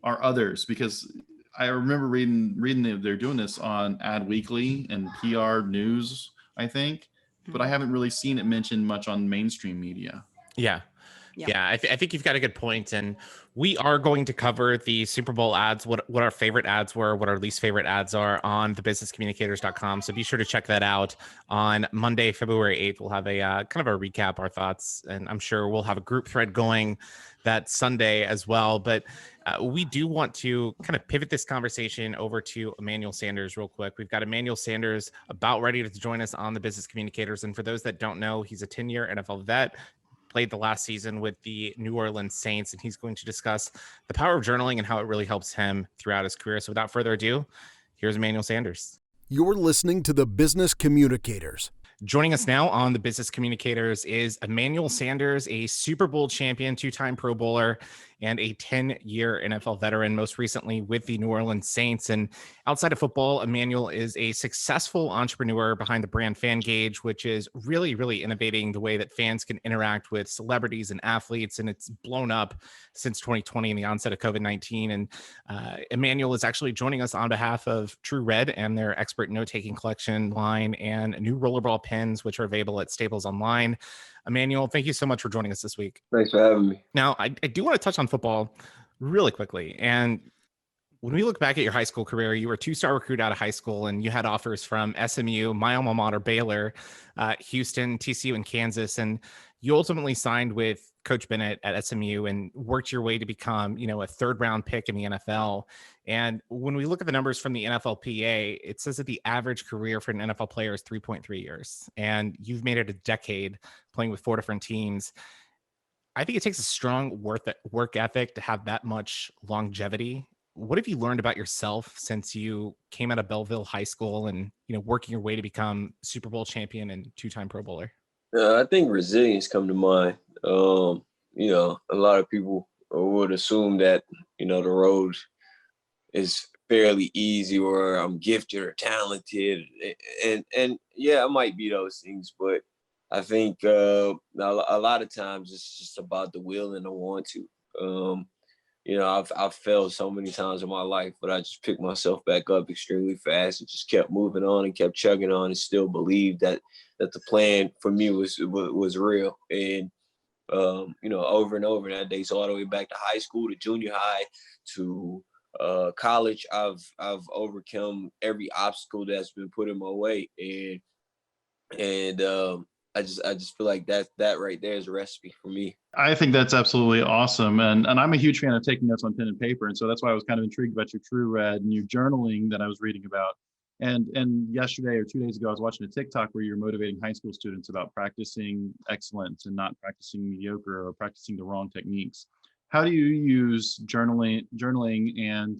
Speaker 4: are others, because I remember reading that they're doing this on Ad Weekly and PR News, I think, but I haven't really seen it mentioned much on mainstream media.
Speaker 2: Yeah. I think you've got a good point. And we are going to cover the Super Bowl ads, what our favorite ads were, what our least favorite ads are on thebusinesscommunicators.com. So be sure to check that out on Monday, February 8th. We'll have a kind of a recap, our thoughts, and I'm sure we'll have a group thread going that Sunday as well. But we do want to kind of pivot this conversation over to Emmanuel Sanders real quick. We've got Emmanuel Sanders about ready to join us on the Business Communicators. And for those that don't know, he's a 10-year NFL vet, played the last season with the New Orleans Saints, and he's going to discuss the power of journaling and how it really helps him throughout his career. So without further ado, here's Emmanuel Sanders.
Speaker 1: You're listening to the Business Communicators.
Speaker 2: Joining us now on the Business Communicators is Emmanuel Sanders, a Super Bowl champion, 2-time Pro Bowler, and a 10-year NFL veteran, most recently with the New Orleans Saints. And outside of football, Emmanuel is a successful entrepreneur behind the brand FanGauge, which is really, really innovating the way that fans can interact with celebrities and athletes. And it's blown up since 2020 and the onset of COVID-19. And Emmanuel is actually joining us on behalf of True Red and their expert note-taking collection line and new rollerball pens, which are available at Staples Online. Emmanuel, thank you so much for joining us this week.
Speaker 6: Thanks for having me.
Speaker 2: Now, I do want to touch on football really quickly. And when we look back at your high school career, you were a 2-star recruit out of high school, and you had offers from SMU, my alma mater, Baylor, Houston, TCU, and Kansas. And you ultimately signed with Coach Bennett at SMU and worked your way to become, a 3rd-round pick in the NFL. And when we look at the numbers from the NFLPA, it says that the average career for an NFL player is 3.3 years. And you've made it a decade playing with 4 different teams. I think it takes a strong work ethic to have that much longevity. What have you learned about yourself since you came out of Belleville High School and, working your way to become Super Bowl champion and 2-time Pro Bowler?
Speaker 6: I think resilience come to mind. A lot of people would assume that, the road is fairly easy or I'm gifted or talented. And yeah, it might be those things, but I think a lot of times it's just about the will and the want to. I've failed so many times in my life, but I just picked myself back up extremely fast and just kept moving on and kept chugging on and still believed that the plan for me was real. And, over and over, that dates all the way back to high school, to junior high, to college. I've overcome every obstacle that's been put in my way. And I just feel like that right there is a recipe for me.
Speaker 4: I think that's absolutely awesome. And I'm a huge fan of taking notes on pen and paper. And so that's why I was kind of intrigued about your True Red and your journaling that I was reading about. And yesterday or 2 days ago, I was watching a TikTok where you're motivating high school students about practicing excellence and not practicing mediocre or practicing the wrong techniques. How do you use journaling and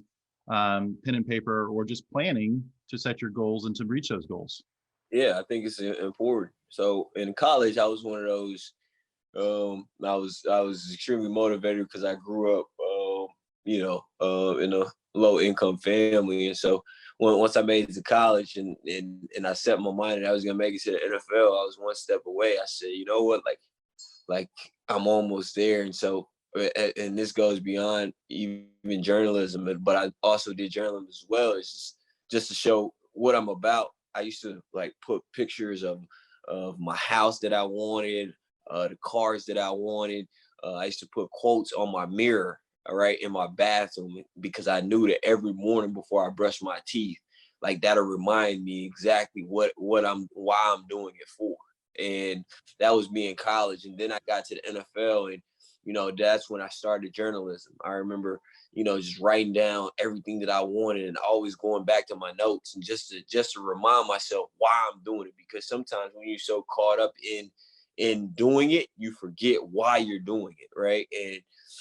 Speaker 4: pen and paper or just planning to set your goals and to reach those goals?
Speaker 6: Yeah, I think it's important. So in college, I was one of those. I was extremely motivated because I grew up, in a low income family, and so once I made it to college and I set my mind that I was gonna make it to the NFL, I was one step away. I said, you know what, like I'm almost there, and so and this goes beyond even journalism, but I also did journalism as well. It's just to show what I'm about. I used to put pictures of my house that I wanted, the cars that I wanted. I used to put quotes on my mirror, all right, in my bathroom, because I knew that every morning before I brushed my teeth, like that'll remind me exactly why I'm doing it for. And that was me in college. And then I got to the NFL, and that's when I started journalism. I remember, just writing down everything that I wanted and always going back to my notes, and just to remind myself why I'm doing it. Because sometimes when you're so caught up in doing it, you forget why you're doing it, right? And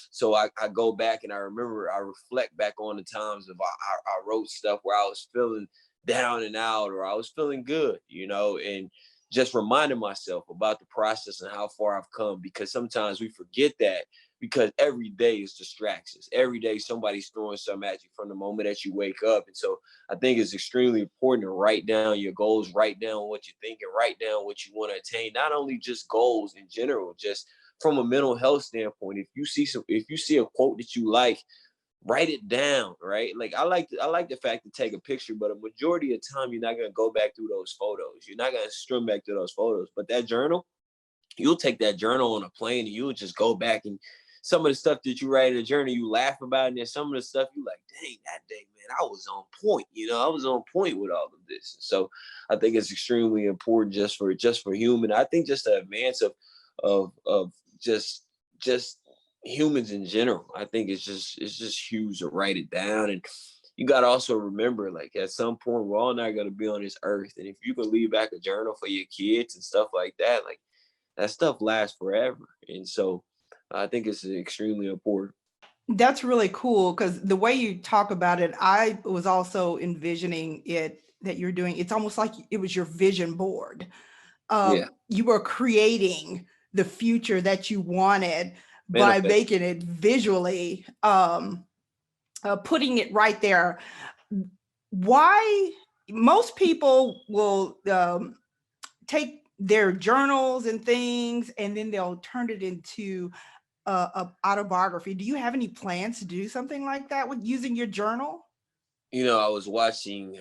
Speaker 6: so I go back and I reflect back on the times of I wrote stuff where I was feeling down and out, or I was feeling good, and just reminding myself about the process and how far I've come. Because sometimes we forget that, because every day is distractions. Every day somebody's throwing something at you from the moment that you wake up. And so I think it's extremely important to write down your goals, write down what you're thinking, write down what you want to attain, not only just goals in general, just from a mental health standpoint. If you see a quote that you like, write it down, right? Like I like the fact to take a picture, but a majority of the time you're not going to go back through those photos. You're not going to strum back through those photos. But that journal, you'll take that journal on a plane and you'll just go back, and some of the stuff that you write in the journal, you laugh about, and then some of the stuff you like, dang, that day, man, I was on point. I was on point with all of this. So I think it's extremely important just for human. I think just the advance of just humans in general. I think it's just huge to write it down. And you got to also remember, like, at some point we're all not going to be on this earth, and if you can leave back a journal for your kids and stuff like that, like, that stuff lasts forever. And so I think it's extremely important.
Speaker 3: That's really cool, because the way you talk about it, I was also envisioning it that you're doing. It's almost like it was your vision board. You were creating the future that you wanted by making it visually, putting it right there. Why most people will take their journals and things, and then they'll turn it into a autobiography. Do you have any plans to do something like that with using your journal?
Speaker 6: I was watching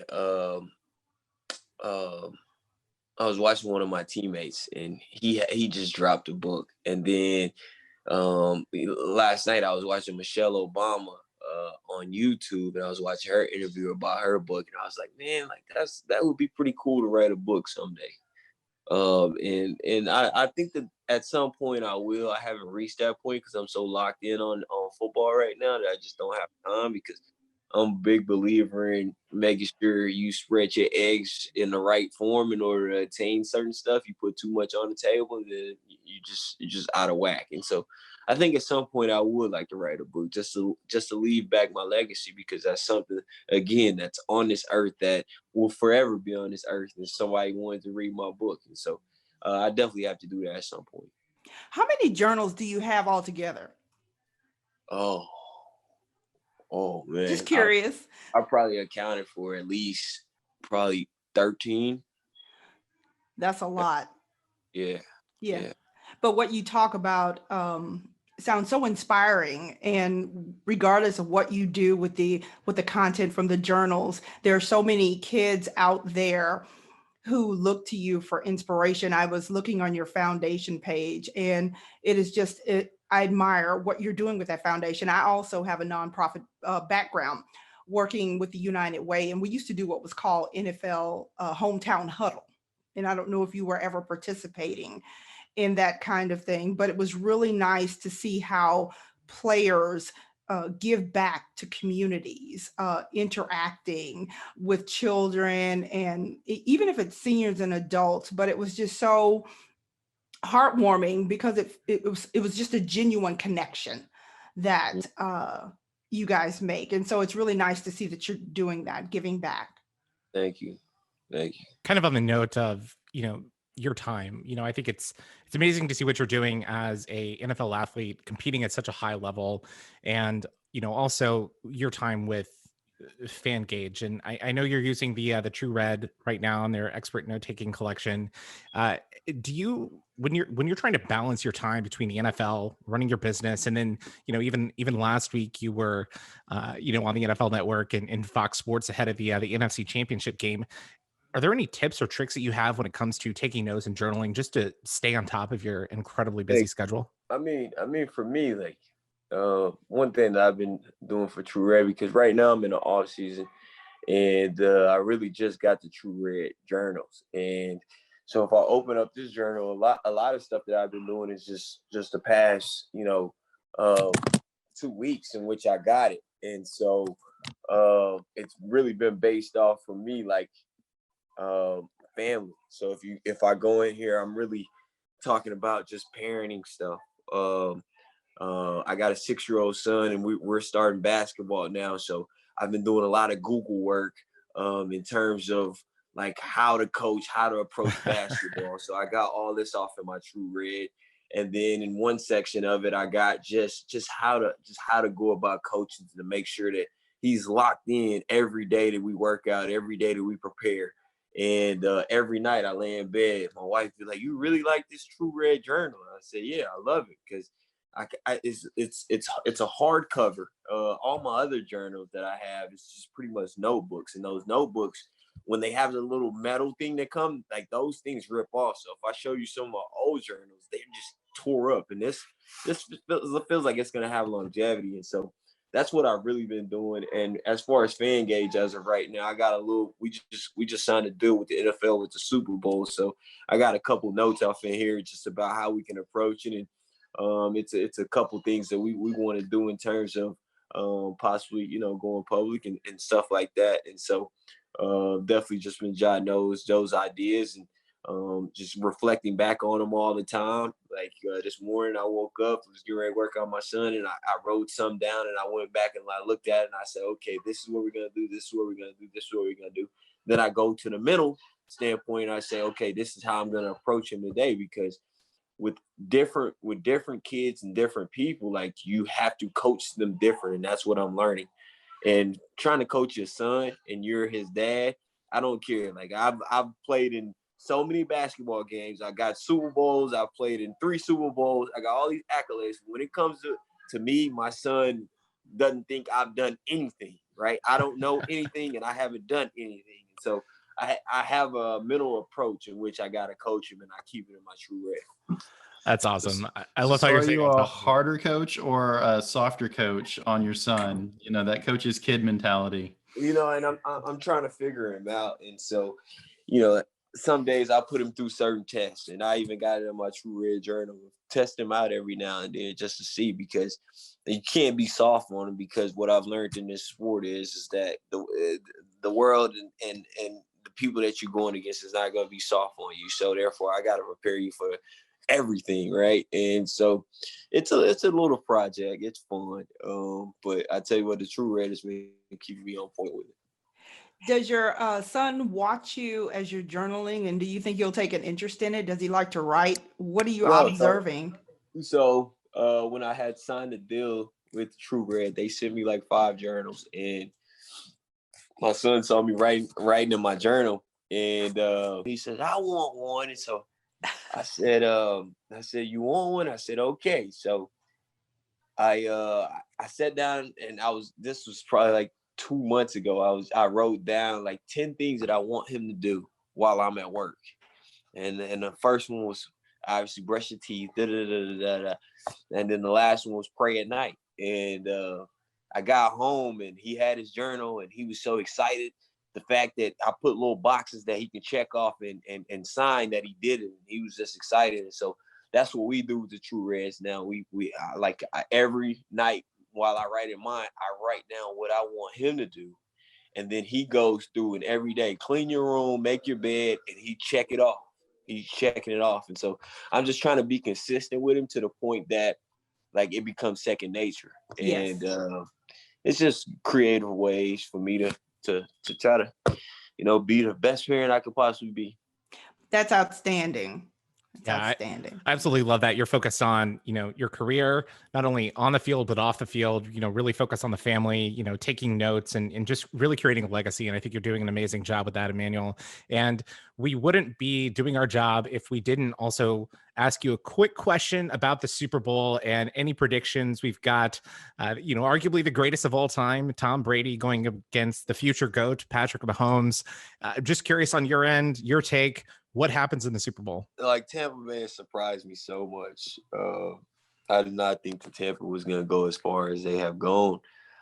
Speaker 6: one of my teammates, and he just dropped a book. And then last night I was watching Michelle Obama on YouTube, and I was watching her interview about her book, and I was like, man, like that would be pretty cool to write a book someday. And I think that at some point I will. I haven't reached that point because I'm so locked in on football right now that I just don't have time, because I'm a big believer in making sure you spread your eggs in the right form in order to attain certain stuff. You put too much on the table, then you're just out of whack. And so I think at some point I would like to write a book just to leave back my legacy, because that's something, again, that's on this earth that will forever be on this earth, and somebody wanted to read my book. And so I definitely have to do that at some point.
Speaker 3: How many journals do you have altogether?
Speaker 6: Oh man.
Speaker 3: Just curious.
Speaker 6: I probably accounted for at least probably 13.
Speaker 3: That's a lot.
Speaker 6: Yeah.
Speaker 3: But what you talk about sounds so inspiring, and regardless of what you do with the content from the journals, there are so many kids out there who look to you for inspiration. I was looking on your foundation page, and it is just, I admire what you're doing with that foundation. I also have a nonprofit background working with the United Way, and we used to do what was called NFL Hometown Huddle. And I don't know if you were ever participating in that kind of thing, but it was really nice to see how players give back to communities, interacting with children, and even if it's seniors and adults. But it was just so heartwarming, because it was just a genuine connection that you guys make. And so it's really nice to see that you're doing that, giving back.
Speaker 6: Thank you.
Speaker 2: Kind of on the note of, your time, I think it's amazing to see what you're doing as a NFL athlete, competing at such a high level, and also your time with FanGauge. And I know you're using the True Red right now in their expert note-taking collection. Do you, when you're trying to balance your time between the NFL, running your business, and then even last week you were on the NFL Network and Fox Sports ahead of the NFC Championship game, Are there any tips or tricks that you have when it comes to taking notes and journaling just to stay on top of your incredibly busy schedule?
Speaker 6: I mean, for me, like, one thing that I've been doing for True Red, because right now I'm in the off season, and I really just got the True Red journals. And so if I open up this journal, a lot of stuff that I've been doing is just the past, 2 weeks in which I got it. And so it's really been based off for me, like, family. So if I go in here, I'm really talking about just parenting stuff. I got a 6-year-old son, and we're starting basketball now. So I've been doing a lot of Google work in terms of like how to coach, how to approach basketball. So I got all this off in my True Red. And then in one section of it, I got just how to go about coaching to make sure that he's locked in every day that we work out, every day that we prepare. And every night I lay in bed, my wife be like, "You really like this True Red journal?" I said, "Yeah, I love it because it's a hardcover. All my other journals that I have is just pretty much notebooks, and those notebooks, when they have the little metal thing that come, like those things rip off. So if I show you some of my old journals, they're just tore up, and this feels like it's gonna have longevity, and so." That's what I've really been doing. And as far as fan gauge, as of right now, I got a little. We just signed a deal with the NFL with the Super Bowl, so I got a couple notes off in here just about how we can approach it, and it's a couple things that we want to do in terms of possibly going public and stuff like that. And so definitely just been jotting those ideas and just reflecting back on them all the time. Like this morning, I woke up, was getting ready to work on my son, and I wrote some down, and I went back and I looked at it, and I said, okay, this is what we're gonna do. This is what we're gonna do. This is what we're gonna do. Then I go to the mental standpoint. I say, okay, this is how I'm gonna approach him today, because with different kids and different people, like you have to coach them different, and that's what I'm learning. And trying to coach your son, and you're his dad, I don't care. Like I've played in so many basketball games. I got Super Bowls. I've played in 3 Super Bowls. I got all these accolades. When it comes to me, my son doesn't think I've done anything, right? I don't know anything, and I haven't done anything. And so I have a mental approach in which I got to coach him, and I keep it in my True Red.
Speaker 2: That's awesome. I love how
Speaker 4: So
Speaker 2: you're
Speaker 4: are
Speaker 2: saying
Speaker 4: you a harder coach or a softer coach on your son? That coach's kid mentality.
Speaker 6: And I'm trying to figure him out. And so, some days I put him through certain tests, and I even got it in my True Red journal. Test him out every now and then just to see, because you can't be soft on him, because what I've learned in this sport is that the world and the people that you're going against is not going to be soft on you. So therefore, I got to prepare you for everything, right? And so it's a little project. It's fun, but I tell you what, the True Red has been keeping me on point with it.
Speaker 3: Does your son watch you as you're journaling, and do you think he'll take an interest in it? Does he like to write? What are you observing?
Speaker 6: So when I had signed the deal with True Red, they sent me like 5 journals, and my son saw me writing in my journal, and he said, "I want one." And so I said, "You want one?" I said, "Okay." So I sat down, and this was probably like 2 months ago. I wrote down like 10 things that I want him to do while I'm at work. And the first one was obviously brush your teeth, and then the last one was pray at night. And I got home, and he had his journal, and he was so excited. The fact that I put little boxes that he can check off and sign that he did it. He was just excited. And so that's what we do with the True Reds now. We every night while I write in mine, I write down what I want him to do. And then he goes through and every day, clean your room, make your bed, and he check it off. He's checking it off. And so I'm just trying to be consistent with him to the point that like it becomes second nature.
Speaker 3: Yes.
Speaker 6: And it's just creative ways for me to try to, be the best parent I could possibly be.
Speaker 3: That's outstanding. It's
Speaker 2: Yeah,
Speaker 3: outstanding.
Speaker 2: I absolutely love that. You're focused on, your career, not only on the field, but off the field, really focus on the family, taking notes and just really creating a legacy. And I think you're doing an amazing job with that, Emmanuel. And we wouldn't be doing our job if we didn't also ask you a quick question about the Super Bowl and any predictions. We've got, arguably the greatest of all time, Tom Brady going against the future GOAT, Patrick Mahomes. Just curious on your end, your take. What happens in the Super Bowl?
Speaker 6: Like Tampa Bay surprised me so much. I did not think the Tampa was going to go as far as they have gone.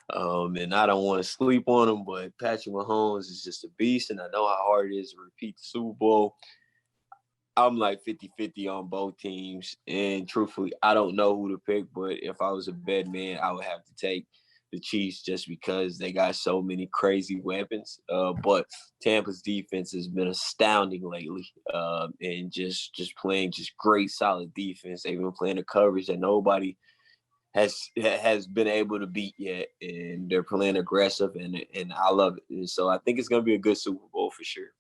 Speaker 6: And I don't want to sleep on them, but Patrick Mahomes is just a beast, and I know how hard it is to repeat the Super Bowl. I'm like 50-50 on both teams, and truthfully, I don't know who to pick, but if I was a bet man, I would have to take the Chiefs just because they got so many crazy weapons. But Tampa's defense has been astounding lately, and just playing just great, solid defense. They've been playing the coverage that nobody has been able to beat yet, and they're playing aggressive, and I love it. And so I think it's going to be a good Super Bowl for sure.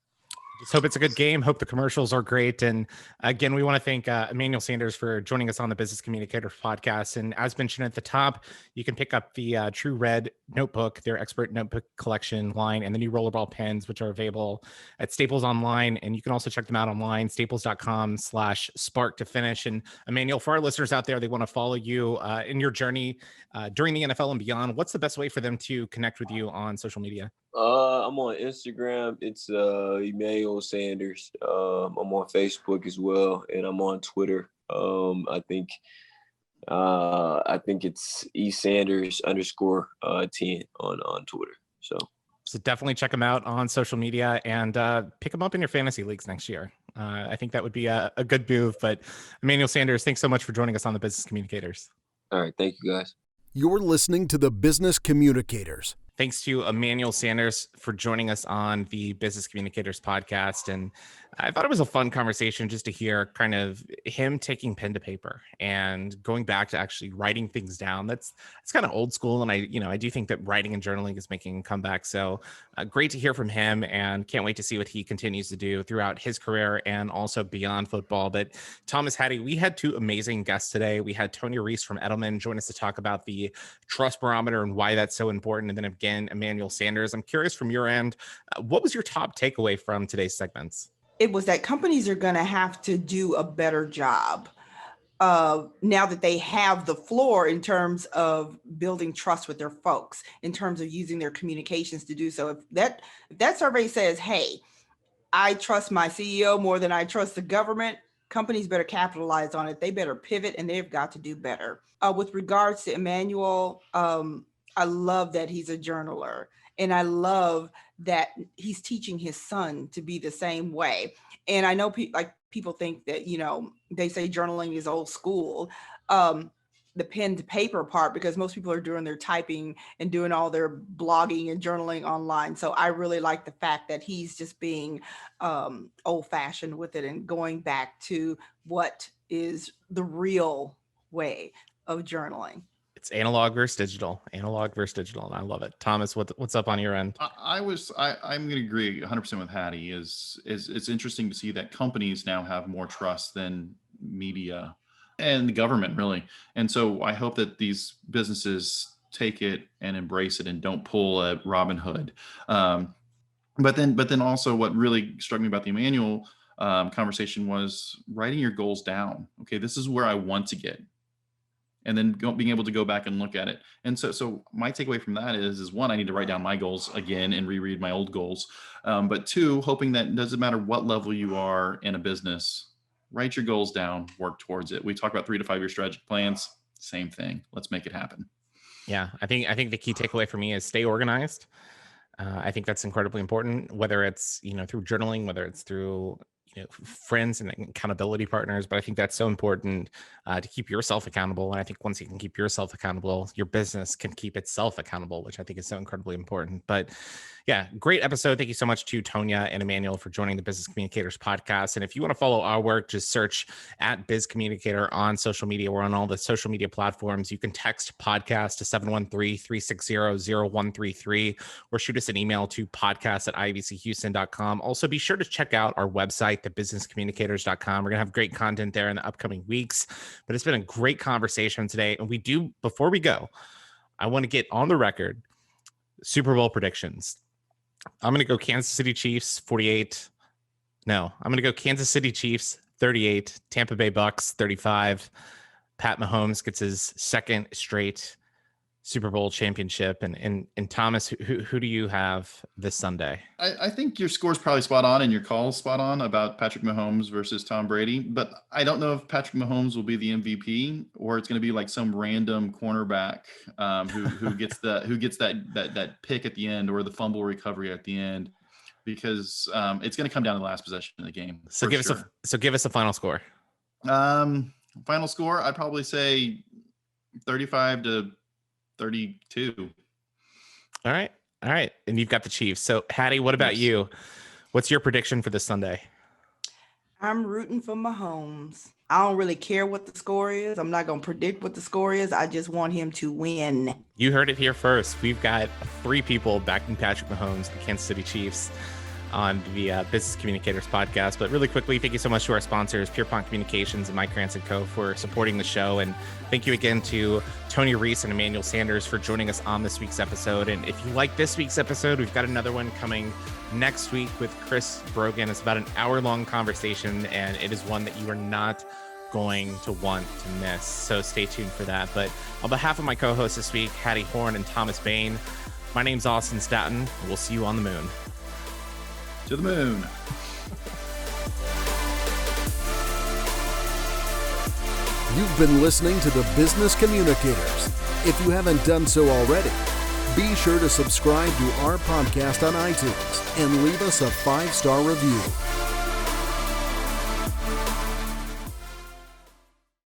Speaker 2: Just hope it's a good game. Hope the commercials are great. And again, we want to thank Emmanuel Sanders for joining us on the Business Communicators podcast. And as mentioned at the top, you can pick up the True Red notebook, their expert notebook collection line, and the new rollerball pens, which are available at Staples online. And you can also check them out online, staples.com/spark to finish. And Emmanuel, for our listeners out there, they want to follow you in your journey during the NFL and beyond. What's the best way for them to connect with you on social media?
Speaker 6: I'm on Instagram. It's Emmanuel Sanders. I'm on Facebook as well, and I'm on Twitter. I think it's eSanders_10 on Twitter. So
Speaker 2: definitely check them out on social media and pick them up in your fantasy leagues next year. I think that would be a good move. But Emmanuel Sanders, thanks so much for joining us on the Business Communicators.
Speaker 6: All right, thank you guys.
Speaker 1: You're listening to the Business Communicators.
Speaker 2: Thanks to Emmanuel Sanders for joining us on the Business Communicators podcast. And I thought it was a fun conversation just to hear kind of him taking pen to paper and going back to actually writing things down. It's kind of old school. And I do think that writing and journaling is making a comeback. So great to hear from him, and can't wait to see what he continues to do throughout his career and also beyond football. But Thomas, Hattie, we had two amazing guests today. We had Tonia Ries from Edelman join us to talk about the Trust Barometer and why that's so important. And then again, Emmanuel Sanders. I'm curious from your end, what was your top takeaway from today's segments?
Speaker 3: It was that companies are going to have to do a better job now that they have the floor in terms of building trust with their folks, in terms of using their communications to do so. If that survey says, hey, I trust my CEO more than I trust the government, companies better capitalize on it. They better pivot, and they've got to do better. With regards to Emmanuel, I love that he's a journaler, and I love that he's teaching his son to be the same way. And I know people think that, they say journaling is old school, the pen to paper part, because most people are doing their typing and doing all their blogging and journaling online. So I really like the fact that he's just being old fashioned with it and going back to what is the real way of journaling.
Speaker 2: It's analog versus digital, and I love it. Thomas, what's up on your end?
Speaker 4: I'm going to agree 100% with Hattie. Is it's interesting to see that companies now have more trust than media and the government, really. And so I hope that these businesses take it and embrace it and don't pull a Robin Hood. But then also what really struck me about the Emmanuel conversation was writing your goals down. Okay, this is where I want to get. And then being able to go back and look at it. And so my takeaway from that is one, I need to write down my goals again and reread my old goals. But two, hoping that it doesn't matter what level you are in a business, write your goals down, work towards it. We talk about 3 to 5 year strategic plans, same thing. Let's make it happen.
Speaker 2: Yeah, I think the key takeaway for me is stay organized. I think that's incredibly important, whether it's, through journaling, whether it's through friends and accountability partners. But I think that's so important to keep yourself accountable. And I think once you can keep yourself accountable, your business can keep itself accountable, which I think is so incredibly important. But yeah, great episode. Thank you so much to Tonia and Emmanuel for joining the Business Communicators podcast. And if you want to follow our work, just search at Biz Communicator on social media. We're on all the social media platforms. You can text podcast to 713-360-0133 or shoot us an email to podcast@ibchouston.com. Also, be sure to check out our website, thebusinesscommunicators.com. We're going to have great content there in the upcoming weeks, but it's been a great conversation today. And before we go, I want to get on the record, Super Bowl predictions. I'm going to go Kansas City Chiefs 48. No, I'm going to go Kansas City Chiefs 38, Tampa Bay Bucks 35. Pat Mahomes gets his second straight Super Bowl championship. And Thomas, who do you have this Sunday?
Speaker 4: I think your score's probably spot on and your call's spot on about Patrick Mahomes versus Tom Brady. But I don't know if Patrick Mahomes will be the MVP or it's going to be like some random cornerback who gets that pick at the end or the fumble recovery at the end, because it's going to come down to the last possession of the game.
Speaker 2: So give us a final score.
Speaker 4: Final score, I'd probably say 35-32.
Speaker 2: All right. And you've got the Chiefs. So Hattie, what about you? What's your prediction for this Sunday?
Speaker 3: I'm rooting for Mahomes. I don't really care what the score is. I'm not going to predict what the score is. I just want him to win.
Speaker 2: You heard it here first. We've got 3 people backing Patrick Mahomes, the Kansas City Chiefs, on the Business Communicators podcast. But really quickly, thank you so much to our sponsors, Pierpont Communications and Mike Krantz & Co. for supporting the show. And thank you again to Tonia Ries and Emmanuel Sanders for joining us on this week's episode. And if you like this week's episode, we've got another one coming next week with Chris Brogan. It's about an hour-long conversation, and it is one that you are not going to want to miss. So stay tuned for that. But on behalf of my co-hosts this week, Hattie Horn and Thomas Bain, my name's Austin Staton, and we'll see you on the moon.
Speaker 4: To the moon.
Speaker 1: You've been listening to the Business Communicators. If you haven't done so already, be sure to subscribe to our podcast on iTunes and leave us a 5-star review.